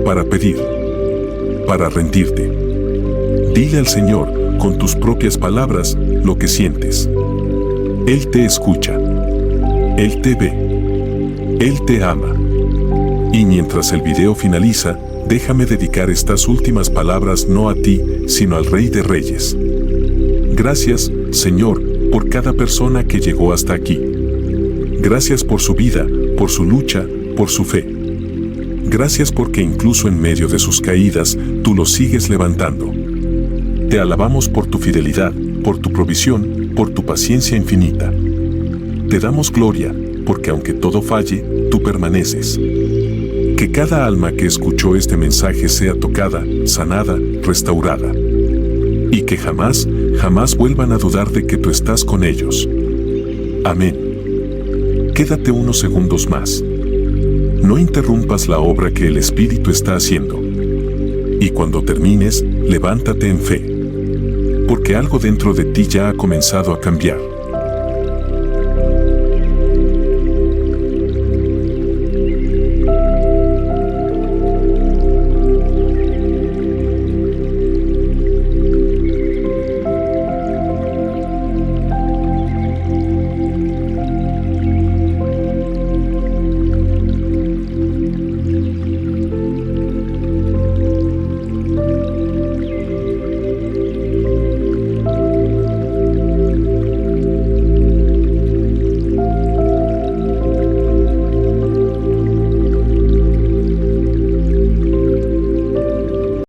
para pedir, para rendirte. Dile al Señor, con tus propias palabras, lo que sientes. Él te escucha. Él te ve. Él te ama. Y mientras el video finaliza, déjame dedicar estas últimas palabras no a ti, sino al Rey de Reyes. Gracias, Señor, por cada persona que llegó hasta aquí. Gracias por su vida, por su lucha, por su fe. Gracias porque incluso en medio de sus caídas, tú los sigues levantando. Te alabamos por tu fidelidad, por tu provisión, por tu paciencia infinita. Te damos gloria, porque aunque todo falle, tú permaneces. Que cada alma que escuchó este mensaje sea tocada, sanada, restaurada. Y que jamás, jamás vuelvan a dudar de que tú estás con ellos. Amén. Quédate unos segundos más. No interrumpas la obra que el Espíritu está haciendo. Y cuando termines, levántate en fe. Porque algo dentro de ti ya ha comenzado a cambiar.